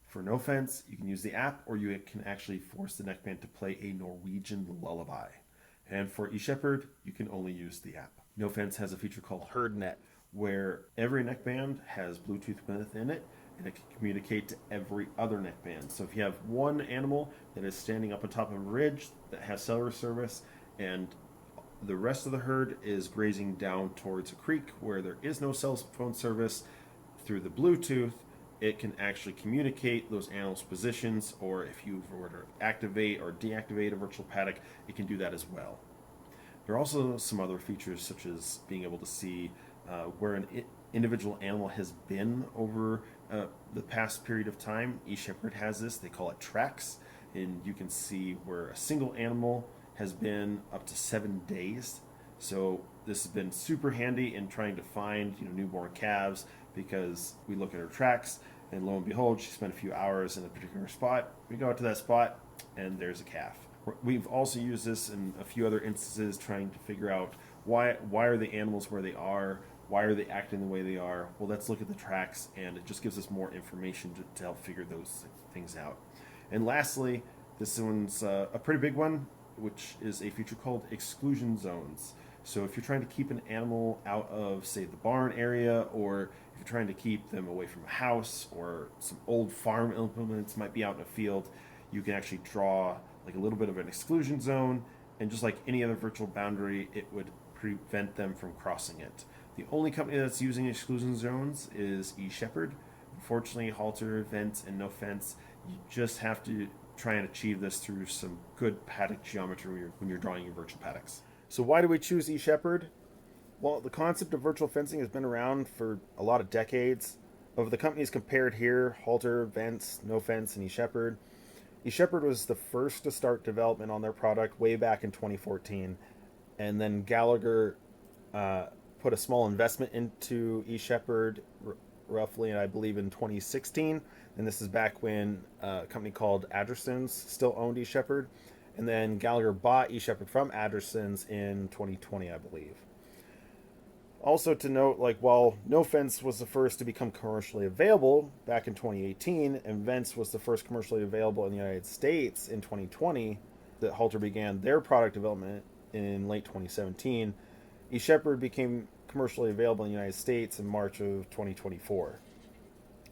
[SPEAKER 2] For Nofence, you can use the app, or you can actually force the neckband to play a Norwegian lullaby. And for eShepherd, you can only use the app. Nofence has a feature called HerdNet, where every neckband has Bluetooth within it, and it can communicate to every other neckband. So if you have one animal that is standing up on top of a ridge that has cellular service, and the rest of the herd is grazing down towards a creek where there is no cell phone service, through the Bluetooth, it can actually communicate those animals' positions, or if you were to activate or deactivate a virtual paddock, it can do that as well. There are also some other features, such as being able to see where an individual animal has been over the past period of time. eShepherd has this. They call it tracks, and you can see where a single animal has been up to 7 days. So this has been super handy in trying to find newborn calves, because we look at her tracks, and lo and behold, she spent a few hours in a particular spot. We go out to that spot, and there's a calf. We've also used this in a few other instances, trying to figure out why are the animals where they are, why are they acting the way they are. Well, let's look at the tracks, and it just gives us more information to help figure those things out. And lastly, this one's a pretty big one, which is a feature called exclusion zones. So if you're trying to keep an animal out of, say, the barn area, or if you're trying to keep them away from a house, or some old farm implements might be out in a field, you can actually draw like a little bit of an exclusion zone, and just like any other virtual boundary, it would prevent them from crossing it. The only company that's using exclusion zones is eShepherd. Unfortunately, Halter, Vence, and Nofence, you just have to try and achieve this through some good paddock geometry when you're drawing your virtual paddocks.
[SPEAKER 4] So why do we choose eShepherd? Well, the concept of virtual fencing has been around for a lot of decades. Of the companies compared here, Halter, Vence, Nofence, and eShepherd, eShepherd was the first to start development on their product way back in 2014. And then Gallagher put a small investment into eShepherd roughly, I believe, in 2016. And this is back when a company called Adderson's still owned eShepherd. And then Gallagher bought eShepherd from Adderson's in 2020, I believe. Also to note, while Nofence was the first to become commercially available back in 2018, and Vence was the first commercially available in the United States in 2020, that Halter began their product development in late 2017, eShepherd became commercially available in the United States in March of 2024.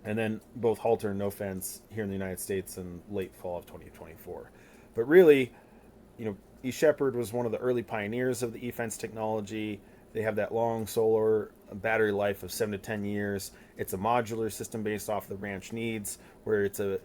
[SPEAKER 4] And then both Halter and Nofence here in the United States in late fall of 2024. But really, eShepherd was one of the early pioneers of the eFence technology. They have that long solar battery life of 7 to 10 years. It's a modular system based off the ranch needs, where it's a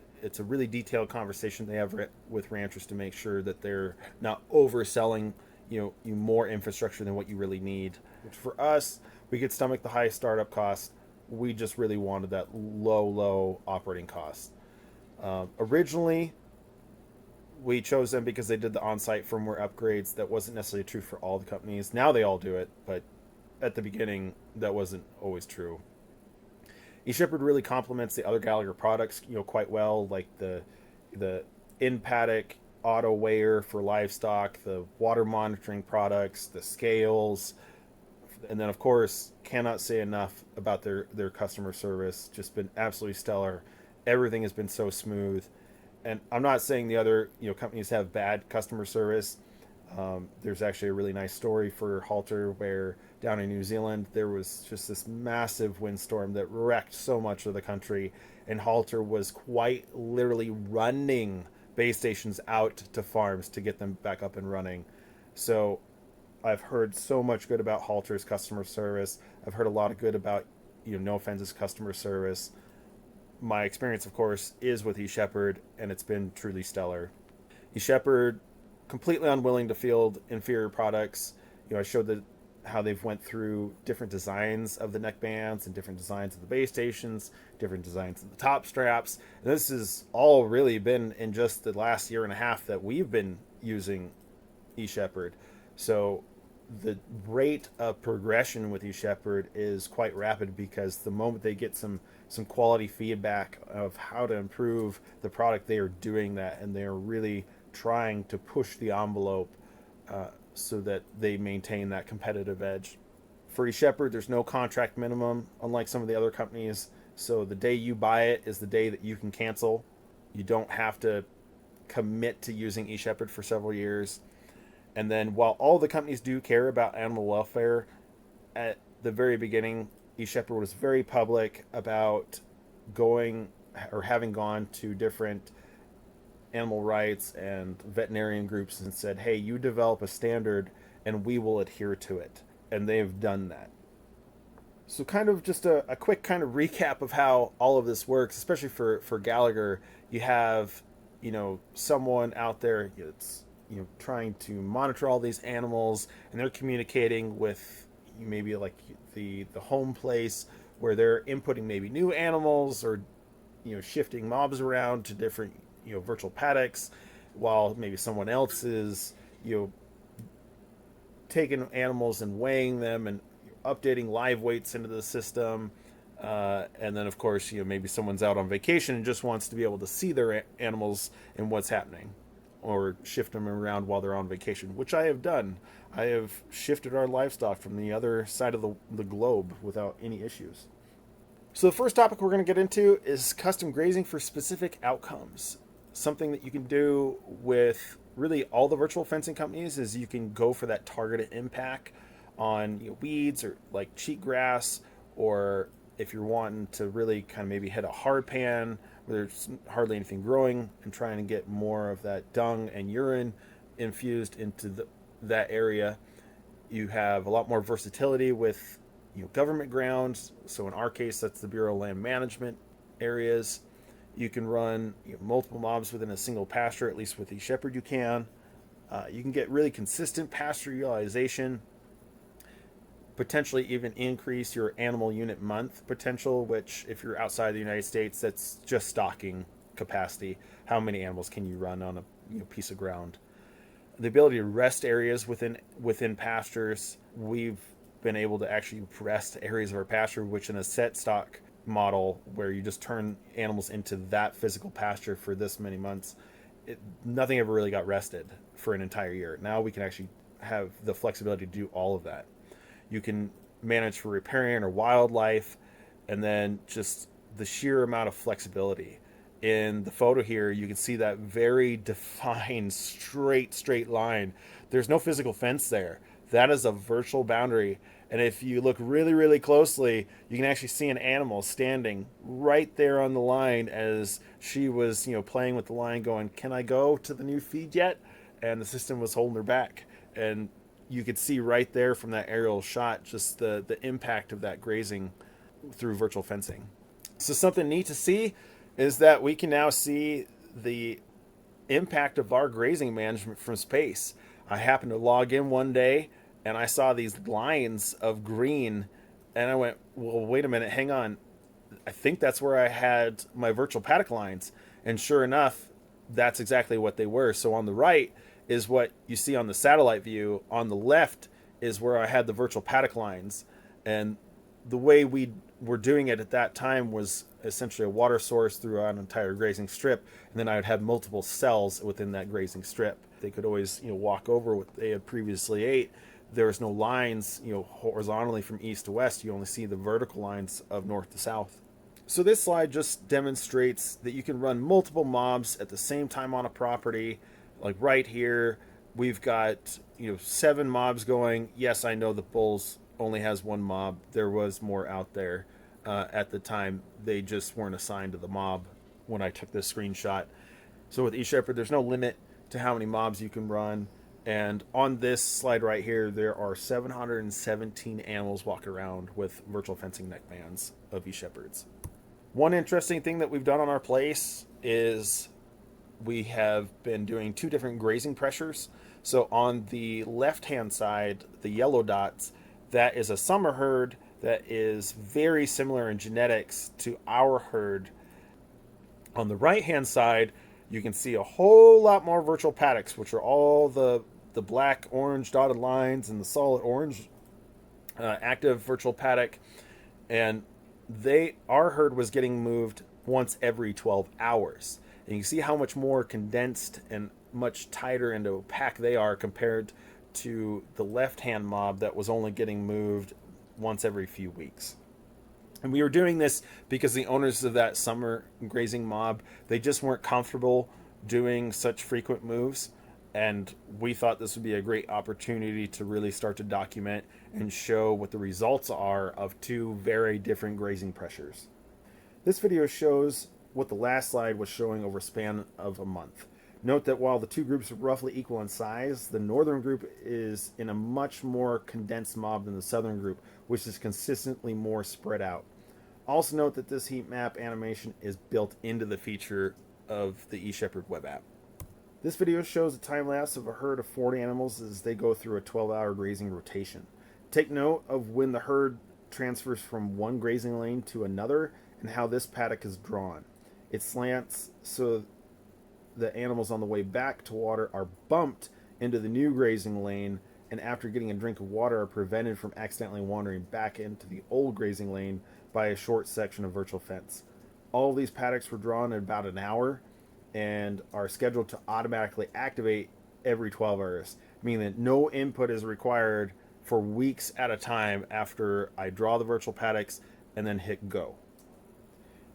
[SPEAKER 4] really detailed conversation they have with ranchers to make sure that they're not overselling you more infrastructure than what you really need. Which for us, we could stomach the high startup cost. We just really wanted that low operating cost. Originally, we chose them because they did the on-site firmware upgrades. That wasn't necessarily true for all the companies. Now they all do it, but at the beginning, that wasn't always true. eShepherd really complements the other Gallagher products, quite well, like the in-paddock auto weigher for livestock, the water monitoring products, the scales, and then of course, cannot say enough about their customer service. Just been absolutely stellar. Everything has been so smooth. And I'm not saying the other companies have bad customer service. There's actually a really nice story for Halter where down in New Zealand there was just this massive windstorm that wrecked so much of the country, and Halter was quite literally running base stations out to farms to get them back up and running. So I've heard so much good about Halter's customer service. I've heard a lot of good about Nofence's customer service. My experience, of course, is with eShepherd, and it's been truly stellar. eShepherd, completely unwilling to field inferior products. I showed how they've went through different designs of the neck bands and different designs of the base stations, different designs of the top straps. And this has all really been in just the last year and a half that we've been using eShepherd. So the rate of progression with eShepherd is quite rapid, because the moment they get some quality feedback of how to improve the product, they are doing that, and they are really trying to push the envelope so that they maintain that competitive edge. For eShepherd, there's no contract minimum, unlike some of the other companies. So the day you buy it is the day that you can cancel. You don't have to commit to using eShepherd for several years. And then while all the companies do care about animal welfare, at the very beginning, eShepherd was very public about going or having gone to different animal rights and veterinarian groups and said, hey, you develop a standard and we will adhere to it. And they've done that. So kind of just a quick kind of recap of how all of this works, especially for Gallagher. You have, someone out there that's, trying to monitor all these animals, and they're communicating with maybe like the home place where they're inputting maybe new animals or, shifting mobs around to different, virtual paddocks, while maybe someone else is, taking animals and weighing them and updating live weights into the system. And then, of course, maybe someone's out on vacation and just wants to be able to see their animals and what's happening, or shift them around while they're on vacation, which I have done. I have shifted our livestock from the other side of the globe without any issues. So the first topic we're going to get into is custom grazing for specific outcomes. Something that you can do with really all the virtual fencing companies is you can go for that targeted impact on weeds or like cheatgrass, or if you're wanting to really kind of maybe hit a hard pan where there's hardly anything growing and trying to get more of that dung and urine infused into that area. You have a lot more versatility with government grounds. So in our case, that's the Bureau of Land Management areas. You can run multiple mobs within a single pasture, at least with eShepherd you can. You can get really consistent pasture utilization, potentially even increase your animal unit month potential, which if you're outside the United States, that's just stocking capacity. How many animals can you run on a piece of ground? The ability to rest areas within pastures. We've been able to actually rest areas of our pasture, which in a set stock model where you just turn animals into that physical pasture for this many months, nothing ever really got rested for an entire year. Now we can actually have the flexibility to do all of that. You can manage for riparian or wildlife, and then just the sheer amount of flexibility. In the photo here, you can see that very defined straight line. There's no physical fence there. That is a virtual boundary. And if you look really, really closely, you can actually see an animal standing right there on the line as she was, playing with the line going, can I go to the new feed yet? And the system was holding her back. And you could see right there from that aerial shot just the impact of that grazing through virtual fencing. So something neat to see is that we can now see the impact of our grazing management from space. I happened to log in one day and I saw these lines of green, and I went, well, wait a minute, hang on. I think that's where I had my virtual paddock lines. And sure enough, that's exactly what they were. So on the right is what you see on the satellite view. On the left is where I had the virtual paddock lines. And the way we were doing it at that time was essentially a water source through an entire grazing strip. And then I would have multiple cells within that grazing strip. They could always, walk over what they had previously ate. There was no lines, horizontally from east to west. You only see the vertical lines of north to south. So this slide just demonstrates that you can run multiple mobs at the same time on a property. Like right here, we've got 7 mobs going. Yes, I know the Bulls only has 1 mob. There was more out there at the time. They just weren't assigned to the mob when I took this screenshot. So with eShepherd, there's no limit to how many mobs you can run. And on this slide right here, there are 717 animals walking around with virtual fencing neck bands of eShepherds. One interesting thing that we've done on our place is we have been doing 2 different grazing pressures. So on the left-hand side, the yellow dots, that is a summer herd that is very similar in genetics to our herd. On the right-hand side, you can see a whole lot more virtual paddocks, which are all the black, orange dotted lines and the solid orange active virtual paddock. And our herd was getting moved once every 12 hours. And you can see how much more condensed and much tighter and opaque they are compared to the left-hand mob that was only getting moved once every few weeks. And we were doing this because the owners of that summer grazing mob, they just weren't comfortable doing such frequent moves. And we thought this would be a great opportunity to really start to document and show what the results are of two very different grazing pressures. This video shows what the last slide was showing over a span of a month. Note that while the two groups are roughly equal in size, the northern group is in a much more condensed mob than the southern group, which is consistently more spread out. Also note that this heat map animation is built into the feature of the eShepherd web app. This video shows a time lapse of a herd of 40 animals as they go through a 12-hour grazing rotation. Take note of when the herd transfers from one grazing lane to another and how this paddock is drawn. It slants so the animals on the way back to water are bumped into the new grazing lane, and after getting a drink of water are prevented from accidentally wandering back into the old grazing lane by a short section of virtual fence. All of these paddocks were drawn in about an hour and are scheduled to automatically activate every 12 hours, meaning that no input is required for weeks at a time after I draw the virtual paddocks and then hit go.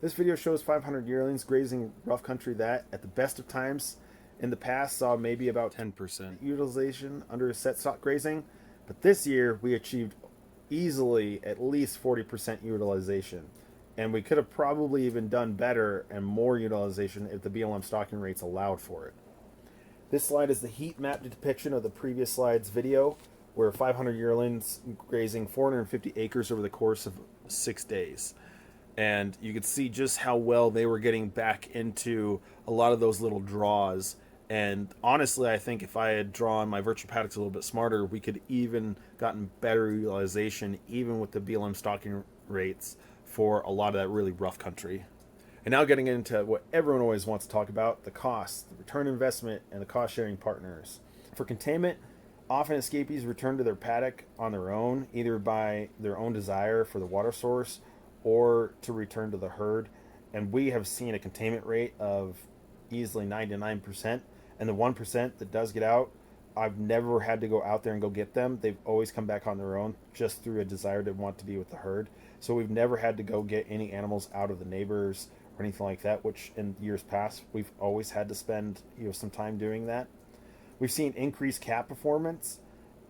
[SPEAKER 4] This video shows 500 yearlings grazing rough country that, at the best of times in the past, saw maybe about 10% utilization under set stock grazing, but this year we achieved easily at least 40% utilization, and we could have probably even done better and more utilization if the BLM stocking rates allowed for it. This slide is the heat map depiction of the previous slide's video, where 500 yearlings grazing 450 acres over the course of 6 days. And you could see just how well they were getting back into a lot of those little draws. And honestly, I think if I had drawn my virtual paddocks a little bit smarter, we could even gotten better utilization, even with the BLM stocking rates, for a lot of that really rough country. And now getting into what everyone always wants to talk about, the costs, the return investment, and the cost-sharing partners. For containment, often escapees return to their paddock on their own, either by their own desire for the water source or to return to the herd. And we have seen a containment rate of easily 99%. And the 1% that does get out, I've never had to go out there and go get them. They've always come back on their own just through a desire to want to be with the herd. So we've never had to go get any animals out of the neighbors or anything like that, which in years past, we've always had to spend some time doing that. We've seen increased calf performance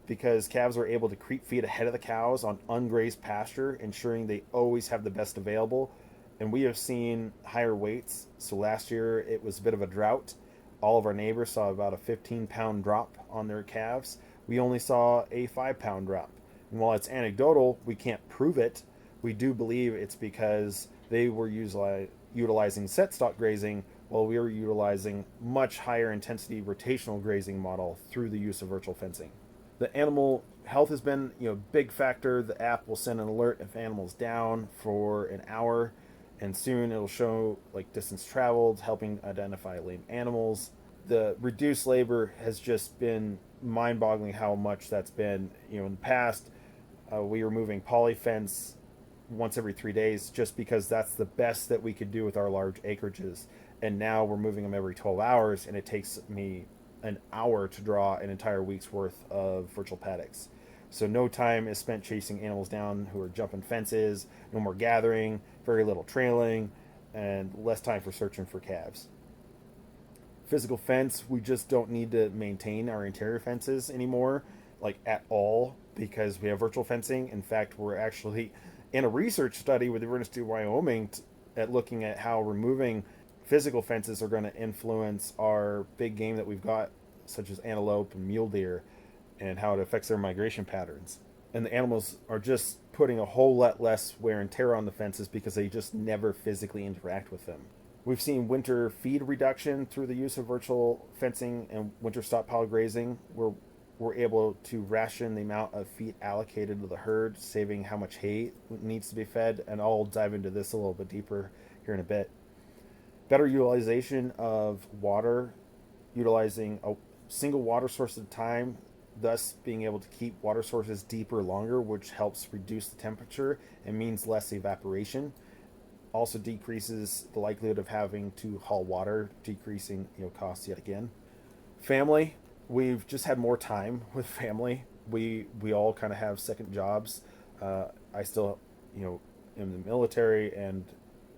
[SPEAKER 4] because calves are able to creep feed ahead of the cows on ungrazed pasture, ensuring they always have the best available. And we have seen higher weights. So last year it was a bit of a drought. All of our neighbors saw about a 15-pound drop on their calves. We only saw a 5-pound drop. And while it's anecdotal, we can't prove it. We do believe it's because they were utilizing set stock grazing while we were utilizing much higher intensity rotational grazing model through the use of virtual fencing. The animal health has been a big factor. The app will send an alert if animal's down for an hour, and soon it'll show like distance traveled, helping identify lame animals. The reduced labor has just been mind-boggling how much that's been. In the past, we were moving poly fence once every 3 days just because that's the best that we could do with our large acreages. And now we're moving them every 12 hours, and it takes me an hour to draw an entire week's worth of virtual paddocks. So no time is spent chasing animals down who are jumping fences, no more gathering, very little trailing, and less time for searching for calves. Physical fence, we just don't need to maintain our interior fences anymore, like at all, because we have virtual fencing. In fact, we're actually in a research study with the University of Wyoming at looking at how removing physical fences are going to influence our big game that we've got, such as antelope and mule deer, and how it affects their migration patterns. And the animals are just putting a whole lot less wear and tear on the fences because they just never physically interact with them. We've seen winter feed reduction through the use of virtual fencing and winter stockpile grazing. We're able to ration the amount of feed allocated to the herd, saving how much hay needs to be fed, and I'll dive into this a little bit deeper here in a bit. Better utilization of water, utilizing a single water source at a time, thus being able to keep water sources deeper longer, which helps reduce the temperature and means less evaporation. Also decreases the likelihood of having to haul water, decreasing costs yet again. Family, we've just had more time with family. We all kind of have second jobs. I still in the military and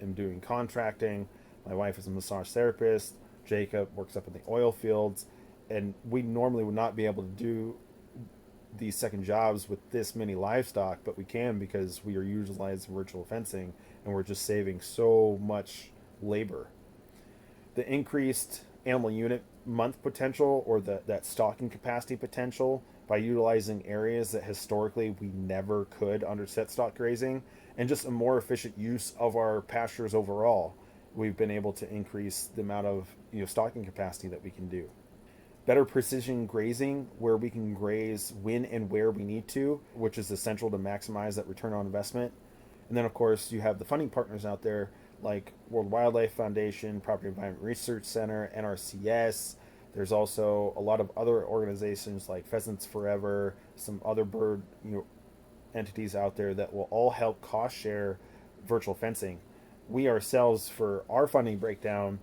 [SPEAKER 4] am doing contracting. My wife is a massage therapist. Jacob works up in the oil fields. And we normally would not be able to do these second jobs with this many livestock, but we can because we are utilizing virtual fencing and we're just saving so much labor. The increased animal unit month potential, or that stocking capacity potential, by utilizing areas that historically we never could under set stock grazing, and just a more efficient use of our pastures overall, we've been able to increase the amount of stocking capacity that we can do. Better precision grazing, where we can graze when and where we need to, which is essential to maximize that return on investment. And then, of course, you have the funding partners out there like World Wildlife Foundation, Property Environment Research Center, NRCS. There's also a lot of other organizations like Pheasants Forever, some other bird entities out there that will all help cost share virtual fencing. We ourselves, for our funding breakdown,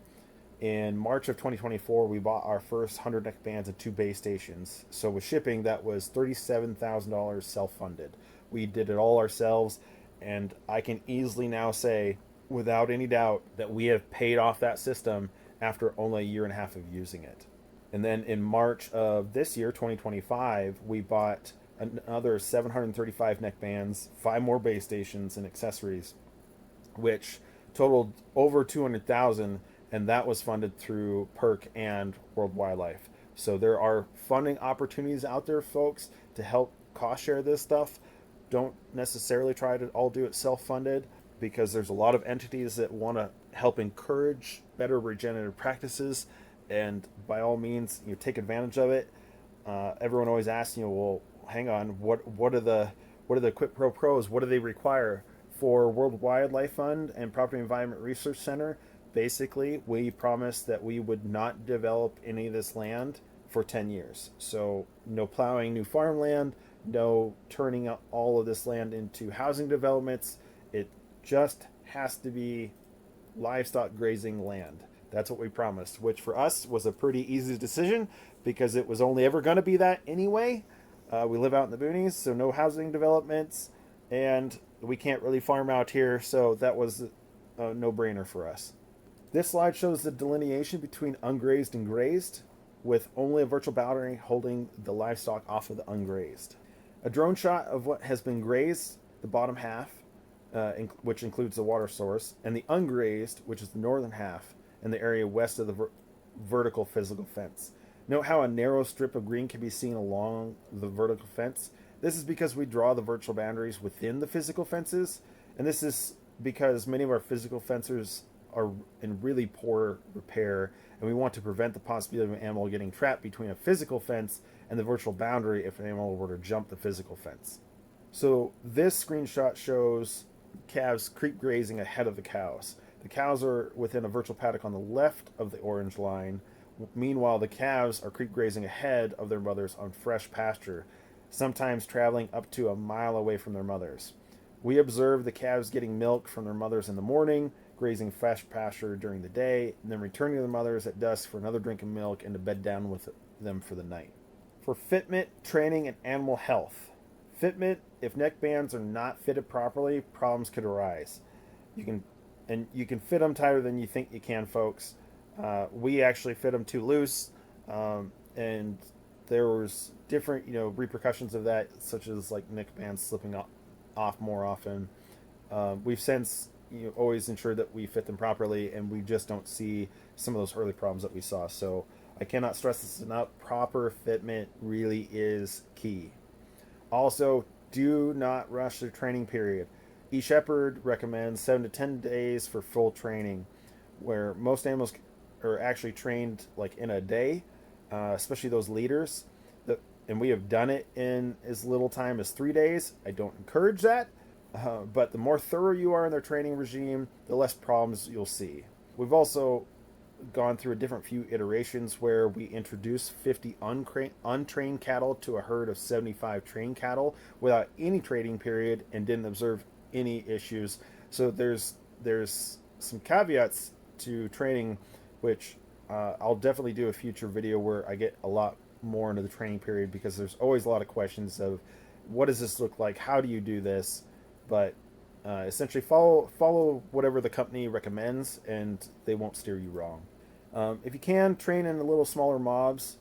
[SPEAKER 4] in March of 2024, we bought our first 100 neck bands and 2 base stations. So with shipping, that was $37,000 self-funded. We did it all ourselves, and I can easily now say, without any doubt, that we have paid off that system after only a year and a half of using it. And then in March of this year, 2025, we bought another 735 neck bands, 5 more base stations and accessories, which totaled over $200,000, and that was funded through PERC and World Wildlife. So there are funding opportunities out there, folks, to help cost share this stuff. Don't necessarily try to all do it self-funded, because there's a lot of entities that want to help encourage better regenerative practices, and by all means, take advantage of it. Everyone always asks, well, hang on, what are the quid pro pros? What do they require? For World Wildlife Fund and Property Environment Research Center, basically, we promised that we would not develop any of this land for 10 years. So no plowing new farmland, no turning all of this land into housing developments. It just has to be livestock grazing land. That's what we promised, which for us was a pretty easy decision because it was only ever going to be that anyway. We live out in the boonies, so no housing developments, and we can't really farm out here, so that was a no-brainer for us. This slide shows the delineation between ungrazed and grazed, with only a virtual boundary holding the livestock off of the ungrazed. A drone shot of what has been grazed, the bottom half, which includes the water source, and the ungrazed, which is the northern half, and the area west of the vertical physical fence. Note how a narrow strip of green can be seen along the vertical fence. This is because we draw the virtual boundaries within the physical fences, and this is because many of our physical fences are in really poor repair, and we want to prevent the possibility of an animal getting trapped between a physical fence and the virtual boundary if an animal were to jump the physical fence. So this screenshot shows calves creep grazing ahead of the cows. The cows are within a virtual paddock on the left of the orange line. Meanwhile, the calves are creep grazing ahead of their mothers on fresh pasture, sometimes traveling up to a mile away from their mothers. We observe the calves getting milk from their mothers in the morning, grazing fresh pasture during the day, and then returning to their mothers at dusk for another drink of milk and to bed down with them for the night. For fitment, training, and animal health. Fitment, if neck bands are not fitted properly, problems could arise. You can fit them tighter than you think you can, folks. We actually fit them too loose, and there was different, repercussions of that, such as like neck bands slipping off more often. We've since always ensured that we fit them properly, and we just don't see some of those early problems that we saw. So I cannot stress this enough. Proper fitment really is key. Also, do not rush the training period. eShepherd recommends 7 to 10 days for full training, where most animals are actually trained like in a day, especially those leaders. And we have done it in as little time as 3 days. I don't encourage that, but the more thorough you are in their training regime, the less problems you'll see. We've also gone through a different few iterations where we introduced 50 untrained cattle to a herd of 75 trained cattle without any training period and didn't observe any issues. So there's some caveats to training, which I'll definitely do a future video where I get a lot more into the training period, because there's always a lot of questions of what does this look like, how do you do this. But Essentially, follow whatever the company recommends, and they won't steer you wrong. If you can, train in a little smaller mobs.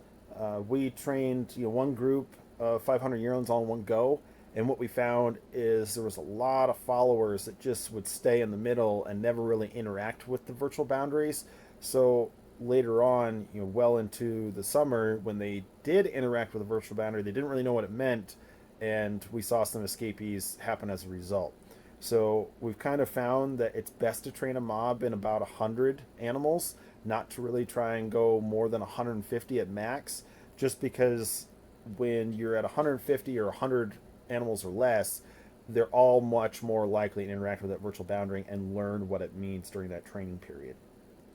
[SPEAKER 4] We trained one group of 500 yearlings all in one go, and what we found is there was a lot of followers that just would stay in the middle and never really interact with the virtual boundaries. So later on, well into the summer, when they did interact with the virtual boundary, they didn't really know what it meant, and we saw some escapees happen as a result. So we've kind of found that it's best to train a mob in about 100 animals, not to really try and go more than 150 at max, just because when you're at 150 or 100 animals or less, they're all much more likely to interact with that virtual boundary and learn what it means during that training period.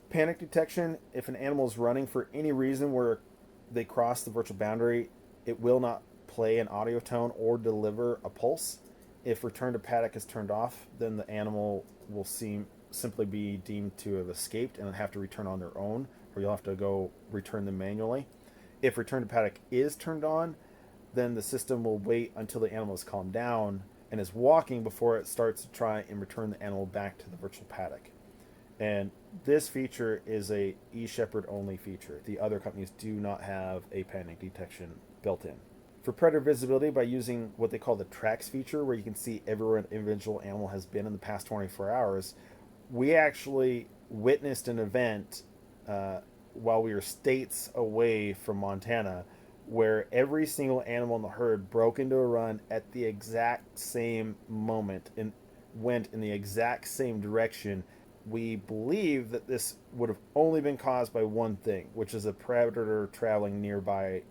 [SPEAKER 4] Panic detection: if an animal is running for any reason where they cross the virtual boundary, it will not play an audio tone or deliver a pulse. If return to paddock is turned off, then the animal will simply be deemed to have escaped and have to return on their own, or you'll have to go return them manually. If return to paddock is turned on, then the system will wait until the animal is calmed down and is walking before it starts to try and return the animal back to the virtual paddock. And this feature is a eShepherd only feature. The other companies do not have a panic detection built in. For predator visibility, by using what they call the tracks feature, where you can see everywhere an individual animal has been in the past 24 hours, we actually witnessed an event while we were states away from Montana, where every single animal in the herd broke into a run at the exact same moment and went in the exact same direction. We believe that this would have only been caused by one thing, which is a predator traveling nearby.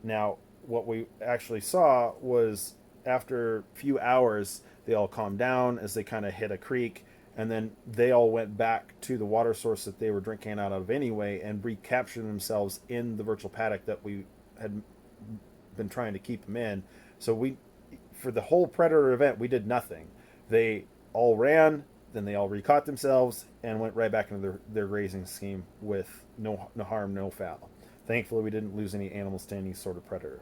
[SPEAKER 4] Now, what we actually saw was after a few hours, they all calmed down as they kind of hit a creek, and then they all went back to the water source that they were drinking out of anyway and recaptured themselves in the virtual paddock that we had been trying to keep them in. So for the whole predator event, we did nothing. They all ran, then they all recaught themselves and went right back into their grazing scheme with no harm, no foul. Thankfully, we didn't lose any animals to any sort of predator.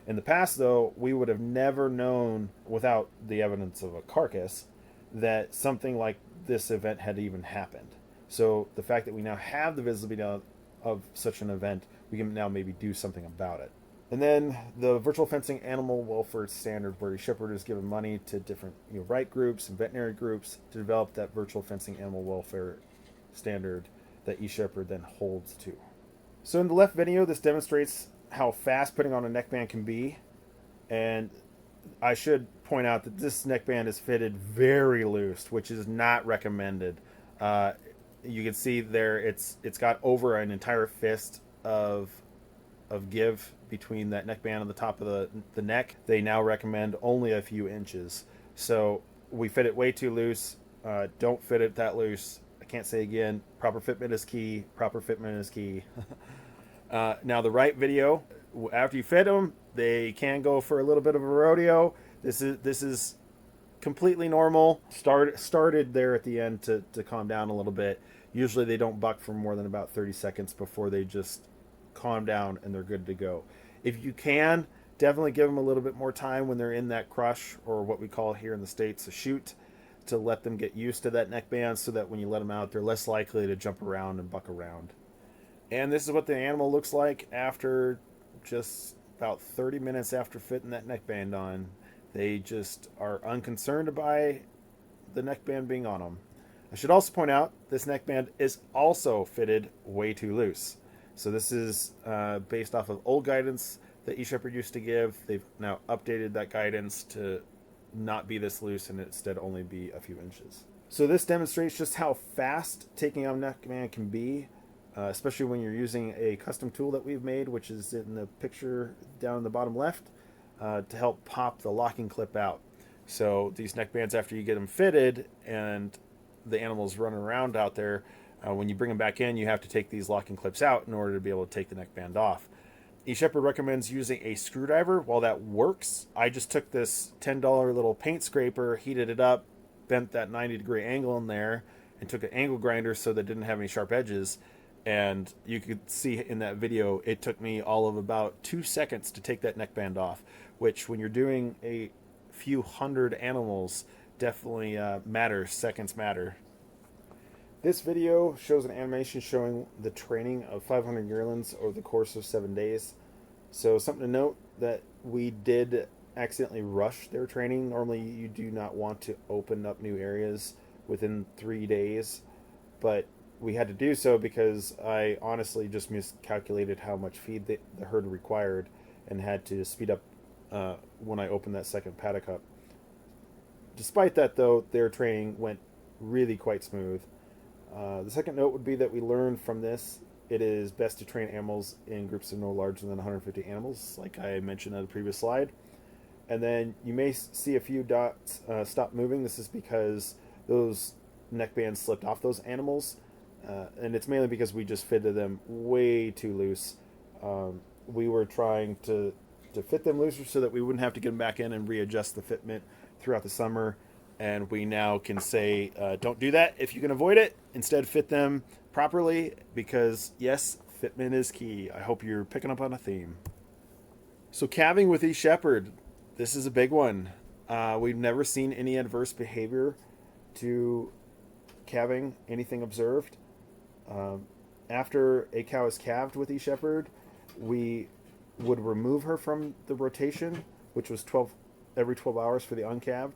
[SPEAKER 4] In the past, though, we would have never known, without the evidence of a carcass, that something like this event had even happened. So the fact that we now have the visibility of such an event, we can now maybe do something about it. And then the Virtual Fencing Animal Welfare Standard, where eShepherd is given money to different right groups and veterinary groups to develop that Virtual Fencing Animal Welfare Standard that eShepherd then holds to. So in the left video, this demonstrates how fast putting on a neckband can be. And I should point out that this neckband is fitted very loose, which is not recommended. You can see there it's got over an entire fist of give between that neckband and the top of the neck. They now recommend only a few inches. So we fit it way too loose. Don't fit it that loose. I can't say again, proper fitment is key. Proper fitment is key. Now the right video, after you fit them, they can go for a little bit of a rodeo. This is completely normal. Started there at the end to calm down a little bit. Usually they don't buck for more than about 30 seconds before they just calm down and they're good to go. If you can, definitely give them a little bit more time when they're in that crush, or what we call here in the States a shoot, to let them get used to that neckband so that when you let them out, they're less likely to jump around and buck around. And this is what the animal looks like after just about 30 minutes after fitting that neckband on. They just are unconcerned by the neckband being on them. I should also point out this neckband is also fitted way too loose. So this is based off of old guidance that eShepherd used to give. They've now updated that guidance to not be this loose and instead only be a few inches. So this demonstrates just how fast taking on neckband can be, especially when you're using a custom tool that we've made, which is in the picture down in the bottom left, to help pop the locking clip out. So these neckbands, after you get them fitted and the animal's running around out there, when you bring them back in, you have to take these locking clips out in order to be able to take the neckband off. eShepherd recommends using a screwdriver. While that works, I just took this $10 little paint scraper, heated it up, bent that 90-degree angle in there, and took an angle grinder so that it didn't have any sharp edges. And you could see in that video, it took me all of about 2 seconds to take that neckband off, which when you're doing a few hundred animals, definitely matters. Seconds matter. This video shows an animation showing the training of 500 yearlings over the course of 7 days. So something to note that we did accidentally rush their training. Normally you do not want to open up new areas within 3 days, but we had to do so because I honestly just miscalculated how much feed the herd required and had to speed up when I opened that second paddock up. Despite that, though, their training went really quite smooth. The second note would be that we learned from this it is best to train animals in groups of no larger than 150 animals, like I mentioned on the previous slide. And then you may see a few dots stop moving. This is because those neck bands slipped off those animals. And it's mainly because we just fitted them way too loose. We were trying to fit them looser so that we wouldn't have to get them back in and readjust the fitment throughout the summer. And we now can say, don't do that if you can avoid it. Instead, fit them properly because, yes, fitment is key. I hope you're picking up on a theme. So calving with eShepherd. This is a big one. We've never seen any adverse behavior to calving, anything observed. After a cow is calved with eShepherd, we would remove her from the rotation, which was every 12 hours for the uncalved.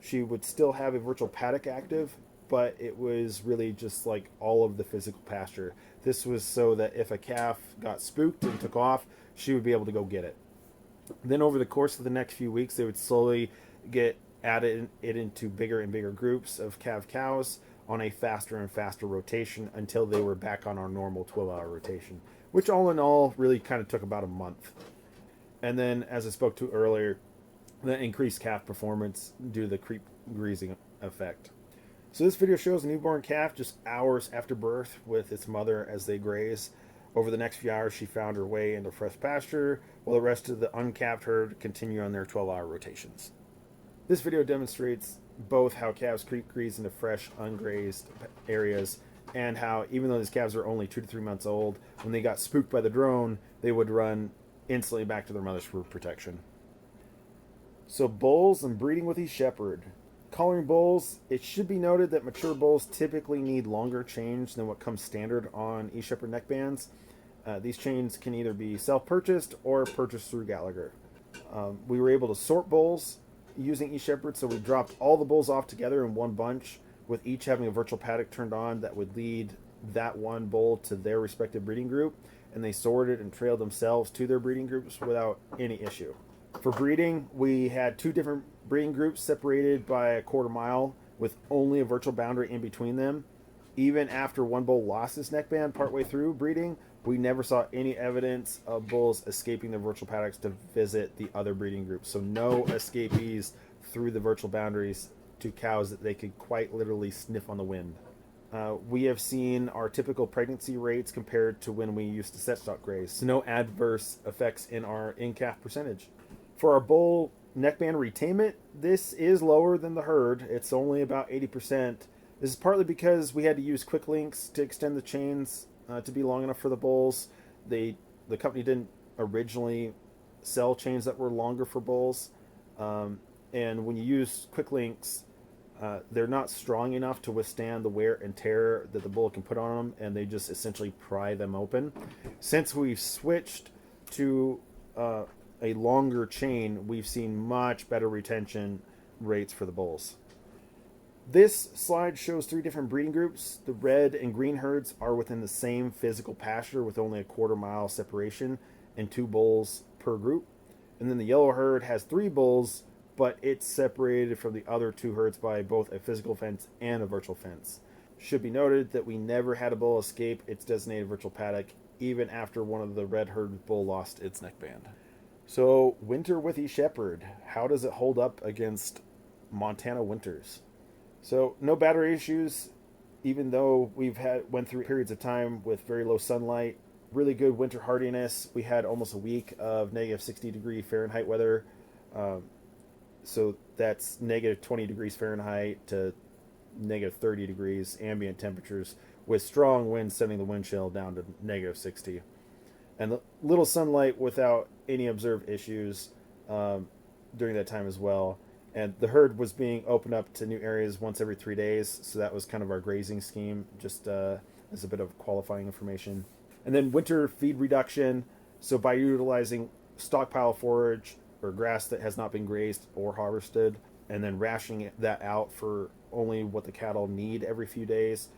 [SPEAKER 4] She would still have a virtual paddock active, but it was really just like all of the physical pasture. This was so that if a calf got spooked and took off, she would be able to go get it. Then over the course of the next few weeks, they would slowly get added it into bigger and bigger groups of calved cows on a faster and faster rotation until they were back on our normal 12-hour rotation, which all in all really kind of took about a month. And then, as I spoke to earlier, the increased calf performance due to the creep grazing effect. So this video shows a newborn calf just hours after birth with its mother as they graze. Over the next few hours, she found her way into fresh pasture, while the rest of the uncalved herd continue on their 12-hour rotations. This video demonstrates both how calves creep graze into fresh, ungrazed areas, and how, even though these calves are only 2 to 3 months old, when they got spooked by the drone, they would run instantly back to their mothers for protection. So bulls and breeding with eShepherd. Collaring bulls, it should be noted that mature bulls typically need longer chains than what comes standard on eShepherd neck bands. These chains can either be self-purchased or purchased through Gallagher. We were able to sort bulls using eShepherd, so we dropped all the bulls off together in one bunch, with each having a virtual paddock turned on that would lead that one bull to their respective breeding group, and they sorted and trailed themselves to their breeding groups without any issue. For breeding, we had 2 different breeding groups separated by a quarter mile with only a virtual boundary in between them. Even after one bull lost his neckband partway through breeding, we never saw any evidence of bulls escaping their virtual paddocks to visit the other breeding groups. So no escapees through the virtual boundaries to cows that they could quite literally sniff on the wind. We have seen our typical pregnancy rates compared to when we used to set stock graze. So no adverse effects in our in-calf percentage. For our bull neckband retainment, this is lower than the herd. It's only about 80%. This is partly because we had to use quick links to extend the chains to be long enough for the bulls. The company didn't originally sell chains that were longer for bulls. And when you use quick links, they're not strong enough to withstand the wear and tear that the bull can put on them, and they just essentially pry them open. Since we've switched to a longer chain, we've seen much better retention rates for the bulls. This slide shows 3 different breeding groups. The red and green herds are within the same physical pasture with only a quarter mile separation and 2 bulls per group. And then the yellow herd has 3 bulls, but it's separated from the other 2 herds by both a physical fence and a virtual fence. Should be noted that we never had a bull escape its designated virtual paddock, even after one of the red herd bull lost its neckband. So, winter with eShepherd, how does it hold up against Montana winters? So, no battery issues, even though went through periods of time with very low sunlight. Really good winter hardiness. We had almost a week of negative 60 degree Fahrenheit weather. So that's negative 20 degrees Fahrenheit to negative 30 degrees ambient temperatures, with strong winds sending the wind chill down to negative 60. And little sunlight without any observed issues during that time as well. And the herd was being opened up to new areas once every 3 days, so that was kind of our grazing scheme, just as a bit of qualifying information. And then winter feed reduction, so by utilizing stockpile forage or grass that has not been grazed or harvested, and then rationing that out for only what the cattle need every few days,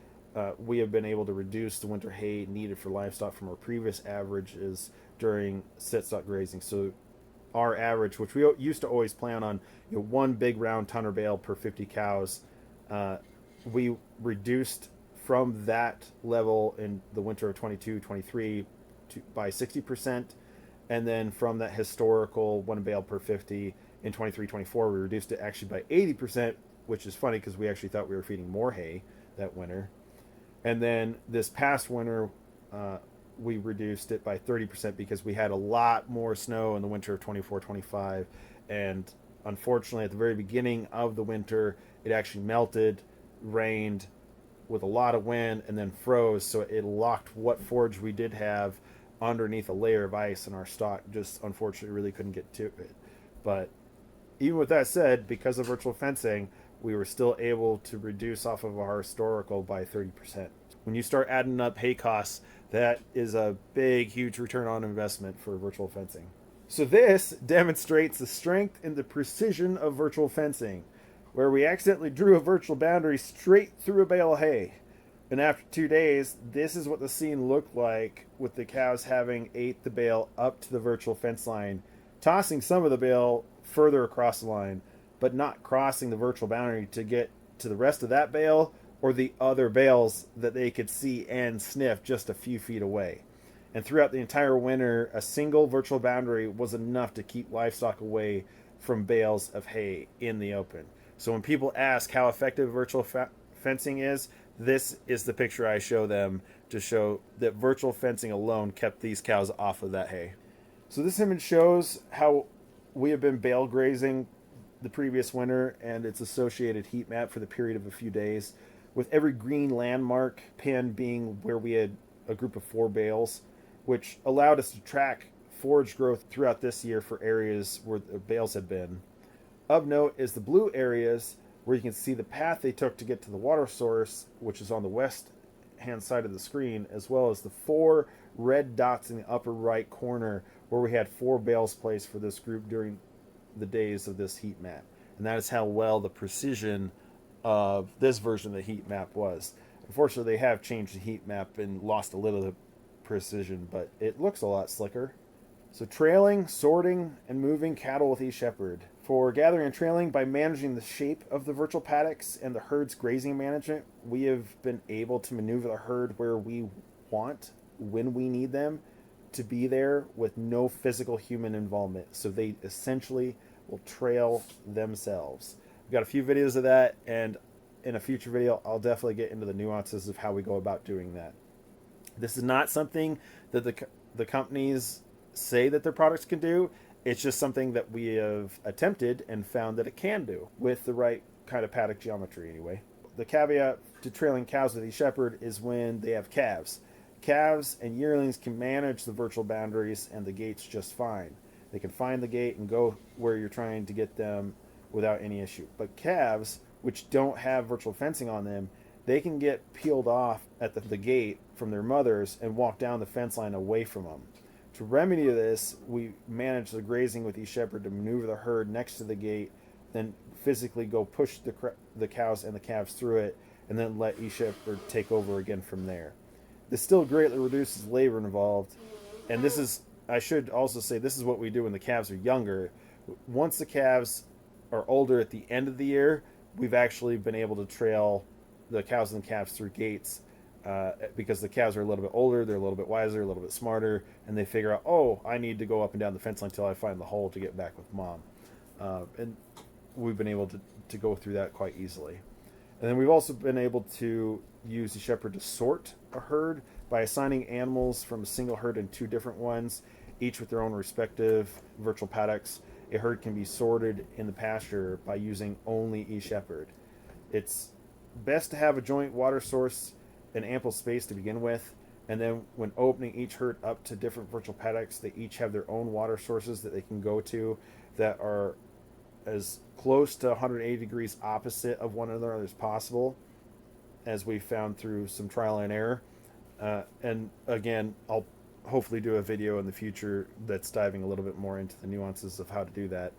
[SPEAKER 4] we have been able to reduce the winter hay needed for livestock from our previous averages during sit stock grazing. So our average, which we used to always plan on, one big round tonner bale per 50 cows, we reduced from that level in the winter of 22-23 by 60%, and then from that historical 1 bale per 50 in 23-24 we reduced it actually by 80%, which is funny because we actually thought we were feeding more hay that winter. And then this past winter we reduced it by 30% because we had a lot more snow in the winter of 24-25, and unfortunately at the very beginning of the winter it actually melted, rained with a lot of wind, and then froze, so it locked what forage we did have underneath a layer of ice, and our stock just unfortunately really couldn't get to it. But even with that said, because of virtual fencing, we were still able to reduce off of our historical by 30%. When you start adding up hay costs, that is a big, huge return on investment for virtual fencing. So this demonstrates the strength and the precision of virtual fencing, where we accidentally drew a virtual boundary straight through a bale of hay. And after 2 days, this is what the scene looked like, with the cows having ate the bale up to the virtual fence line, tossing some of the bale further across the line, but not crossing the virtual boundary to get to the rest of that bale or the other bales that they could see and sniff just a few feet away. And throughout the entire winter, a single virtual boundary was enough to keep livestock away from bales of hay in the open. So when people ask how effective virtual fencing is, this is the picture I show them to show that virtual fencing alone kept these cows off of that hay. So this image shows how we have been bale grazing the previous winter and its associated heat map for the period of a few days, with every green landmark pin being where we had a group of 4 bales, which allowed us to track forage growth throughout this year for areas where the bales had been. Of note is the blue areas where you can see the path they took to get to the water source, which is on the west hand side of the screen, as well as the 4 red dots in the upper right corner where we had 4 bales placed for this group during the days of this heat map. And that is how well the precision of this version of the heat map was. Unfortunately, they have changed the heat map and lost a little of the precision, but it looks a lot slicker. So trailing, sorting, and moving cattle with eShepherd. For gathering and trailing, by managing the shape of the virtual paddocks and the herd's grazing management, we have been able to maneuver the herd where we want, when we need them, to be there with no physical human involvement. So they essentially will trail themselves. We've got a few videos of that, and in a future video, I'll definitely get into the nuances of how we go about doing that. This is not something that the companies say that their products can do. It's just something that we have attempted and found that it can do with the right kind of paddock geometry anyway. The caveat to trailing cows with eShepherd is when they have calves. Calves and yearlings can manage the virtual boundaries and the gates just fine. They can find the gate and go where you're trying to get them without any issue. But calves, which don't have virtual fencing on them, they can get peeled off at the gate from their mothers and walk down the fence line away from them. To remedy this, we manage the grazing with eShepherd to maneuver the herd next to the gate, then physically go push the cows and the calves through it, and then let eShepherd take over again from there. This still greatly reduces labor involved, and this is, I should also say, this is what we do when the calves are younger. Once the calves are older at the end of the year, we've actually been able to trail the cows and the calves through gates, because the calves are a little bit older, they're a little bit wiser, a little bit smarter, and they figure out, oh, I need to go up and down the fence line until I find the hole to get back with mom. And we've been able to go through that quite easily. And then we've also been able to use eShepherd to sort a herd by assigning animals from a single herd in 2 different ones, each with their own respective virtual paddocks. A herd can be sorted in the pasture by using only eShepherd. It's best to have a joint water source and ample space to begin with, and then when opening each herd up to different virtual paddocks, they each have their own water sources that they can go to that are as close to 180 degrees opposite of one another as possible, as we found through some trial and error. And again, I'll hopefully do a video in the future that's diving a little bit more into the nuances of how to do that.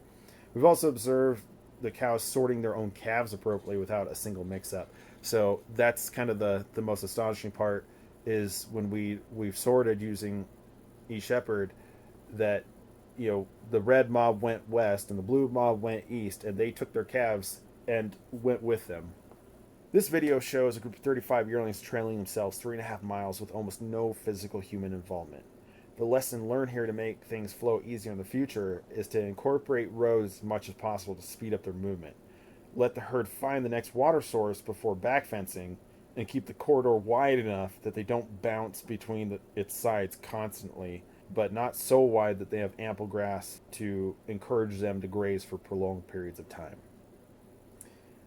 [SPEAKER 4] We've also observed the cows sorting their own calves appropriately without a single mix-up. So that's kind of the most astonishing part, is when we've sorted using eShepherd, that the red mob went west and the blue mob went east, and they took their calves and went with them. This video shows a group of 35 yearlings trailing themselves 3.5 miles with almost no physical human involvement. The lesson learned here to make things flow easier in the future is to incorporate roads as much as possible to speed up their movement. Let the herd find the next water source before back fencing, and keep the corridor wide enough that they don't bounce between its sides constantly, but not so wide that they have ample grass to encourage them to graze for prolonged periods of time.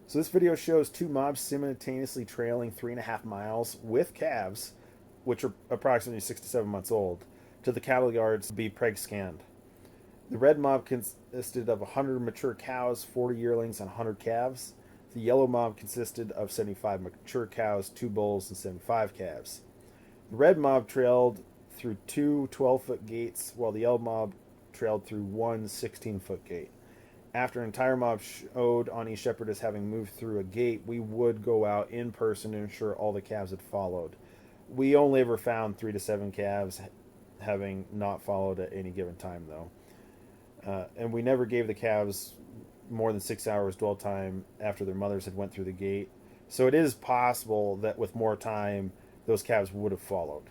[SPEAKER 4] So this video shows two mobs simultaneously trailing 3.5 miles with calves, which are approximately 6 to 7 months old, to the cattle yards to be preg scanned. The red mob consisted of 100 mature cows, 40 yearlings, and 100 calves. The yellow mob consisted of 75 mature cows, 2 bulls, and 75 calves. The red mob trailed through 2 12-foot gates, while the yellow mob trailed through 1 16-foot gate. After an entire mob showed on eShepherd as having moved through a gate, we would go out in person to ensure all the calves had followed. We only ever found 3 to 7 calves having not followed at any given time, though. And we never gave the calves more than 6 hours dwell time after their mothers had went through the gate. So it is possible that with more time, those calves would have followed.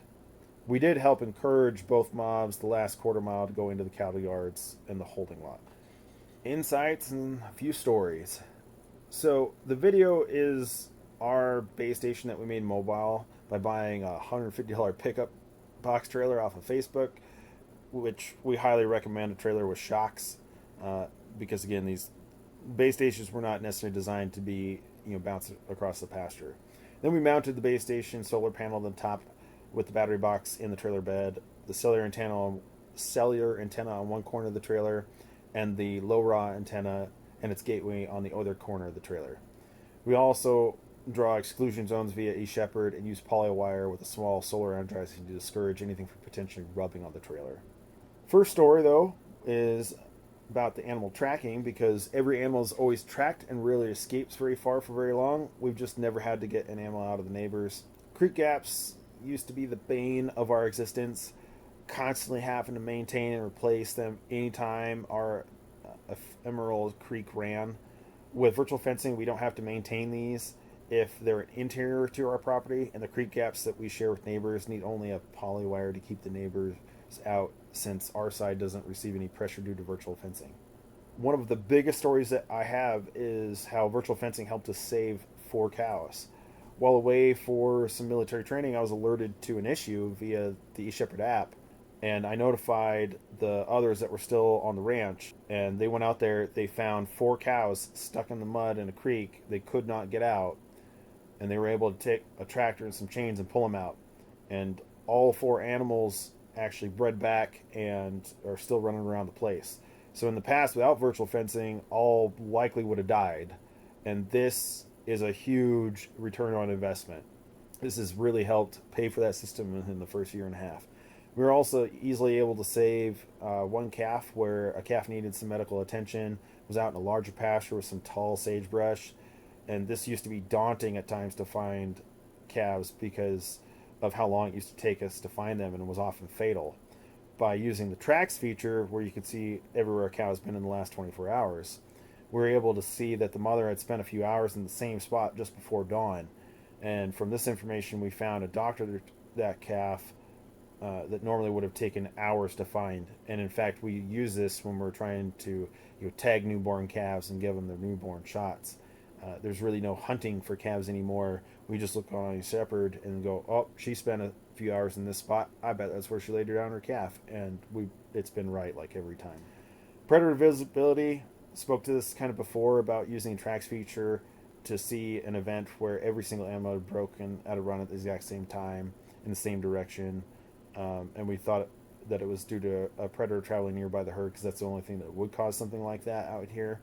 [SPEAKER 4] We did help encourage both mobs the last quarter mile to go into the cattle yards and the holding lot. Insights and a few stories. So the video is our base station that we made mobile by buying a $150 pickup box trailer off of Facebook, which we highly recommend, a trailer with shocks, because again, these base stations were not necessarily designed to be bounced across the pasture. Then we mounted the base station solar panel on the top with the battery box in the trailer bed, the cellular antenna on one corner of the trailer, and the low raw antenna and its gateway on the other corner of the trailer. We also draw exclusion zones via eShepherd and use poly wire with a small solar energizing to discourage anything from potentially rubbing on the trailer. First story, though, is about the animal tracking, because every animal is always tracked and rarely escapes very far for very long. We've just never had to get an animal out of the neighbors. Creek gaps used to be the bane of our existence, constantly having to maintain and replace them anytime our ephemeral creek ran. With virtual fencing, we don't have to maintain these if they're interior to our property, and the creek gaps that we share with neighbors need only a poly wire to keep the neighbors out, since our side doesn't receive any pressure due to virtual fencing. One of the biggest stories that I have is how virtual fencing helped us save 4 cows. While away for some military training, I was alerted to an issue via the eShepherd app, and I notified the others that were still on the ranch, and they went out there. They found 4 cows stuck in the mud in a creek. They could not get out, and they were able to take a tractor and some chains and pull them out. And all 4 animals actually bred back and are still running around the place. So in the past, without virtual fencing, all likely would have died. And this is a huge return on investment. This has really helped pay for that system in the first year and a half. We were also easily able to save 1 calf where a calf needed some medical attention, was out in a larger pasture with some tall sagebrush. And this used to be daunting at times to find calves because of how long it used to take us to find them, and it was often fatal. By using the tracks feature, where you can see everywhere a cow has been in the last 24 hours, we were able to see that the mother had spent a few hours in the same spot just before dawn. And from this information, we found a doctor that calf that normally would have taken hours to find. And in fact, we use this when we're trying to tag newborn calves and give them their newborn shots. There's really no hunting for calves anymore. We just look on eShepherd and go, oh, she spent a few hours in this spot. I bet that's where she laid her down her calf. And it's been right like every time. Predator visibility, spoke to this kind of before about using a tracks feature to see an event where every single animal had broken at a run at the exact same time in the same direction. And we thought that it was due to a predator traveling nearby the herd, because that's the only thing that would cause something like that out here.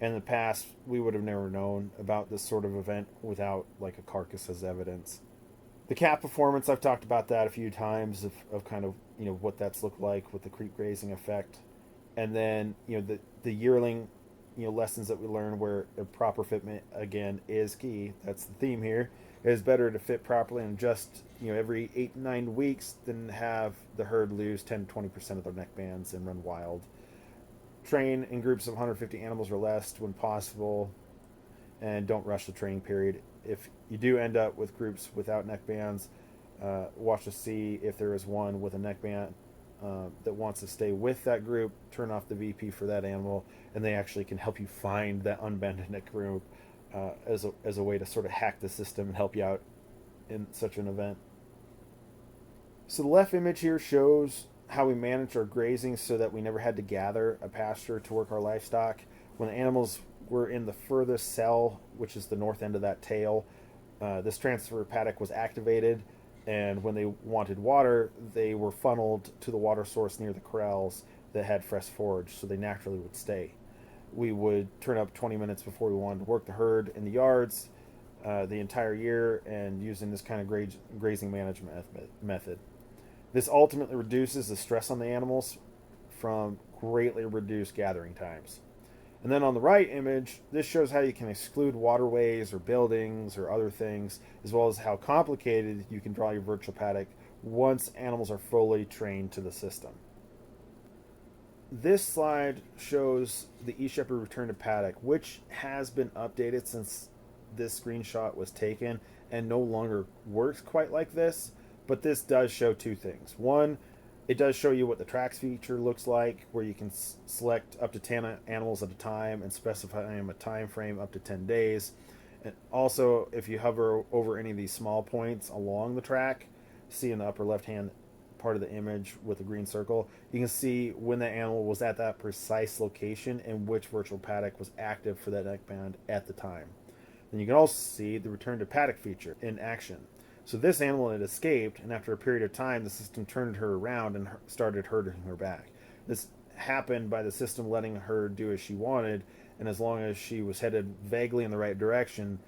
[SPEAKER 4] In the past, we would have never known about this sort of event without like a carcass as evidence. The calf performance, I've talked about that a few times of kind of, what that's looked like with the creep grazing effect. And then, the yearling, lessons that we learn where a proper fitment, again, is key. That's the theme here. It is better to fit properly and adjust, every 8 to 9 weeks than have the herd lose 10 to 20% of their neck bands and run wild. Train in groups of 150 animals or less when possible, and don't rush the training period. If you do end up with groups without neck bands, watch to see if there is one with a neck band that wants to stay with that group. Turn off the VP for that animal, and they actually can help you find that unbanded neck group as a way to sort of hack the system and help you out in such an event. So the left image here shows how we managed our grazing so that we never had to gather a pasture to work our livestock. When the animals were in the furthest cell, which is the north end of that tail, this transfer paddock was activated, and when they wanted water, they were funneled to the water source near the corrals that had fresh forage, so they naturally would stay. We would turn up 20 minutes before we wanted to work the herd in the yards the entire year, and using this kind of grazing management method. This ultimately reduces the stress on the animals from greatly reduced gathering times. And then on the right image, this shows how you can exclude waterways or buildings or other things, as well as how complicated you can draw your virtual paddock once animals are fully trained to the system. This slide shows the eShepherd return to paddock, which has been updated since this screenshot was taken and no longer works quite like this. But this does show two things. One, it does show you what the tracks feature looks like, where you can select up to 10 animals at a time and specify a time frame up to 10 days. And also, if you hover over any of these small points along the track, see in the upper left-hand part of the image with the green circle, you can see when the animal was at that precise location and which virtual paddock was active for that neck band at the time. Then you can also see the return to paddock feature in action. So this animal had escaped, and after a period of time, the system turned her around and started herding her back. This happened by the system letting her do as she wanted, and as long as she was headed vaguely in the right direction,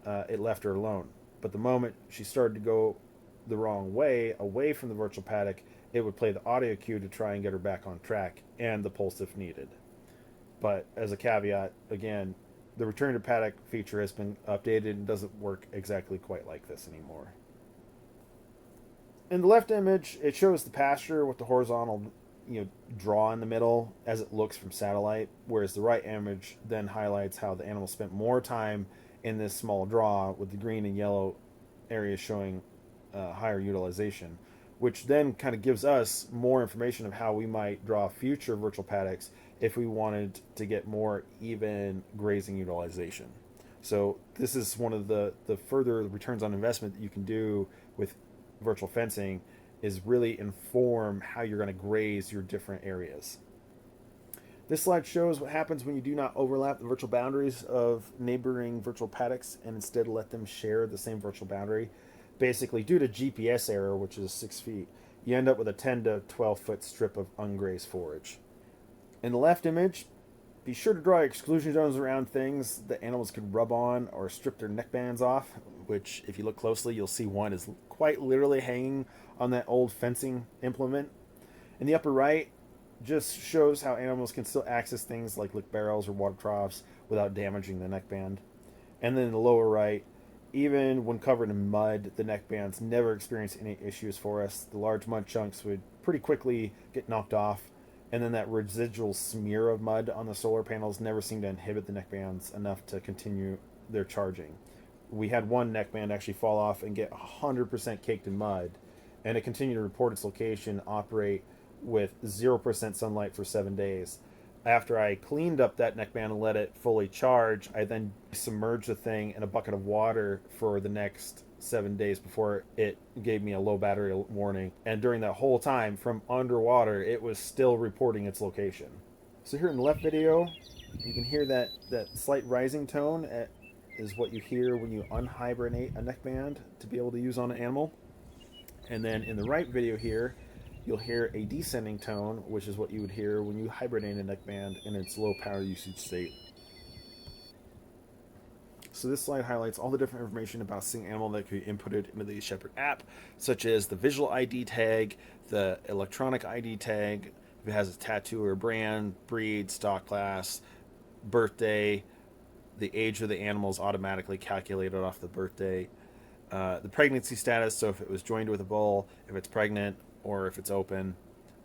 [SPEAKER 4] it left her alone. But the moment she started to go the wrong way, away from the virtual paddock, it would play the audio cue to try and get her back on track, and the pulse if needed. But as a caveat, again, the return to paddock feature has been updated and doesn't work exactly quite like this anymore. In the left image, it shows the pasture with the horizontal, draw in the middle as it looks from satellite, whereas the right image then highlights how the animal spent more time in this small draw, with the green and yellow areas showing higher utilization, which then kind of gives us more information of how we might draw future virtual paddocks if we wanted to get more even grazing utilization. So this is one of the further returns on investment that you can do with virtual fencing, is really inform how you're going to graze your different areas. This slide shows what happens when you do not overlap the virtual boundaries of neighboring virtual paddocks and instead let them share the same virtual boundary. Basically, due to GPS error, which is 6 feet, you end up with a 10 to 12 foot strip of ungrazed forage. In the left image, be sure to draw exclusion zones around things that animals could rub on or strip their neck bands off, which, if you look closely, you'll see one is quite literally hanging on that old fencing implement. In the upper right, just shows how animals can still access things like lick barrels or water troughs without damaging the neck band. And then in the lower right, even when covered in mud, the neck bands never experience any issues for us. The large mud chunks would pretty quickly get knocked off, and then that residual smear of mud on the solar panels never seemed to inhibit the neck bands enough to continue their charging. We had one neck band actually fall off and get 100% caked in mud, and it continued to report its location, operate with 0% sunlight for 7 days. After I cleaned up that neck band and let it fully charge, I then submerged the thing in a bucket of water for the next 7 days before it gave me a low battery warning. And during that whole time, from underwater, it was still reporting its location. So here in the left video, you can hear that slight rising tone is what you hear when you unhibernate a neck band to be able to use on an animal. And then in the right video here, you'll hear a descending tone, which is what you would hear when you hibernate a neck band in its low power usage state. So this slide highlights all the different information about a single animal that can be inputted into the eShepherd app, such as the visual ID tag, the electronic ID tag, if it has a tattoo or brand, breed, stock class, birthday, the age of the animal is automatically calculated off the birthday, the pregnancy status, so if it was joined with a bull, if it's pregnant, or if it's open,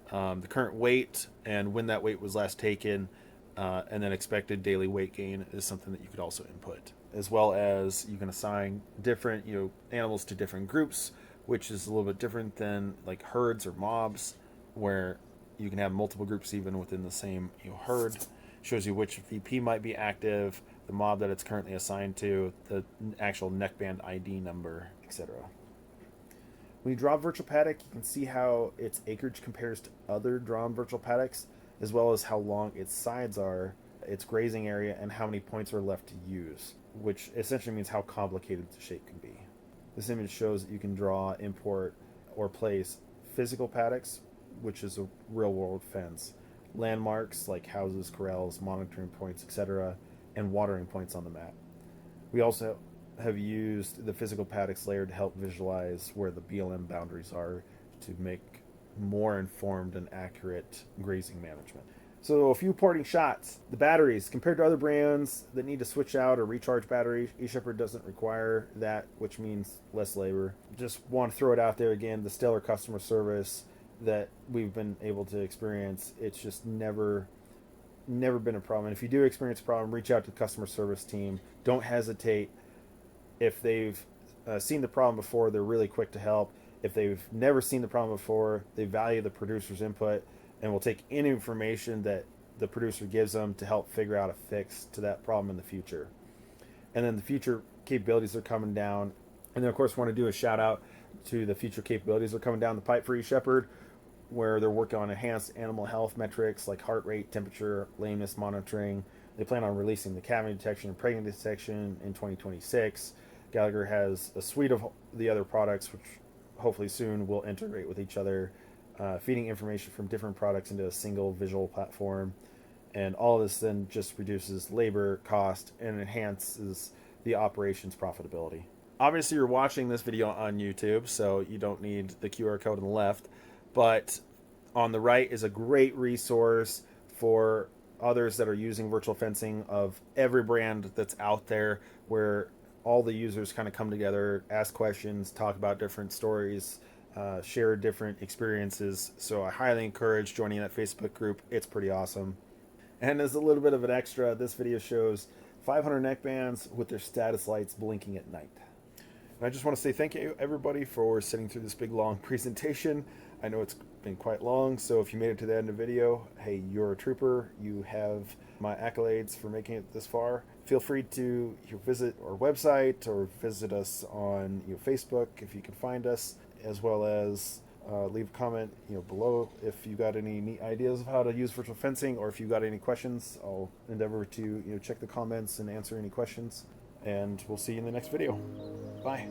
[SPEAKER 4] the current weight and when that weight was last taken, and then expected daily weight gain is something that you could also input, as well as you can assign different animals to different groups, which is a little bit different than like herds or mobs, where you can have multiple groups even within the same herd. Shows you which VP might be active, the mob that it's currently assigned to, the actual neckband ID number, etc. When you draw a virtual paddock, you can see how its acreage compares to other drawn virtual paddocks, as well as how long its sides are, its grazing area, and how many points are left to use, which essentially means how complicated the shape can be. This image shows that you can draw, import, or place physical paddocks, which is a real-world fence, landmarks like houses, corrals, monitoring points, etc., and watering points on the map. We also have used the physical paddocks layer to help visualize where the BLM boundaries are to make more informed and accurate grazing management. So a few parting shots. The batteries, compared to other brands that need to switch out or recharge batteries, eShepherd doesn't require that, which means less labor. Just want to throw it out there again, the stellar customer service that we've been able to experience. It's just never been a problem. And if you do experience a problem, reach out to the customer service team. Don't hesitate. If they've seen the problem before, they're really quick to help. If they've never seen the problem before, they value the producer's input and will take any information that the producer gives them to help figure out a fix to that problem in the future. And then the future capabilities are coming down. And then, of course, want to do a shout out to the future capabilities that are coming down the pipe for eShepherd, where they're working on enhanced animal health metrics like heart rate, temperature, lameness monitoring. They plan on releasing the calving detection and pregnancy detection in 2026. Gallagher has a suite of the other products, which hopefully soon will integrate with each other, feeding information from different products into a single visual platform. And all of this then just reduces labor cost and enhances the operations profitability. Obviously, you're watching this video on YouTube, so you don't need the QR code on the left. But on the right is a great resource for others that are using virtual fencing of every brand that's out there, where all the users kind of come together, ask questions, talk about different stories, share different experiences. So I highly encourage joining that Facebook group. It's pretty awesome. And as a little bit of an extra, this video shows 500 neckbands with their status lights blinking at night. And I just want to say thank you, everybody, for sitting through this big, long presentation. I know it's been quite long, so if you made it to the end of the video, hey, you're a trooper. You have my accolades for making it this far. Feel free to visit our website or visit us on Facebook if you can find us, as well as leave a comment below if you got any neat ideas of how to use virtual fencing, or if you got any questions. I'll endeavor to check the comments and answer any questions. And we'll see you in the next video. Bye.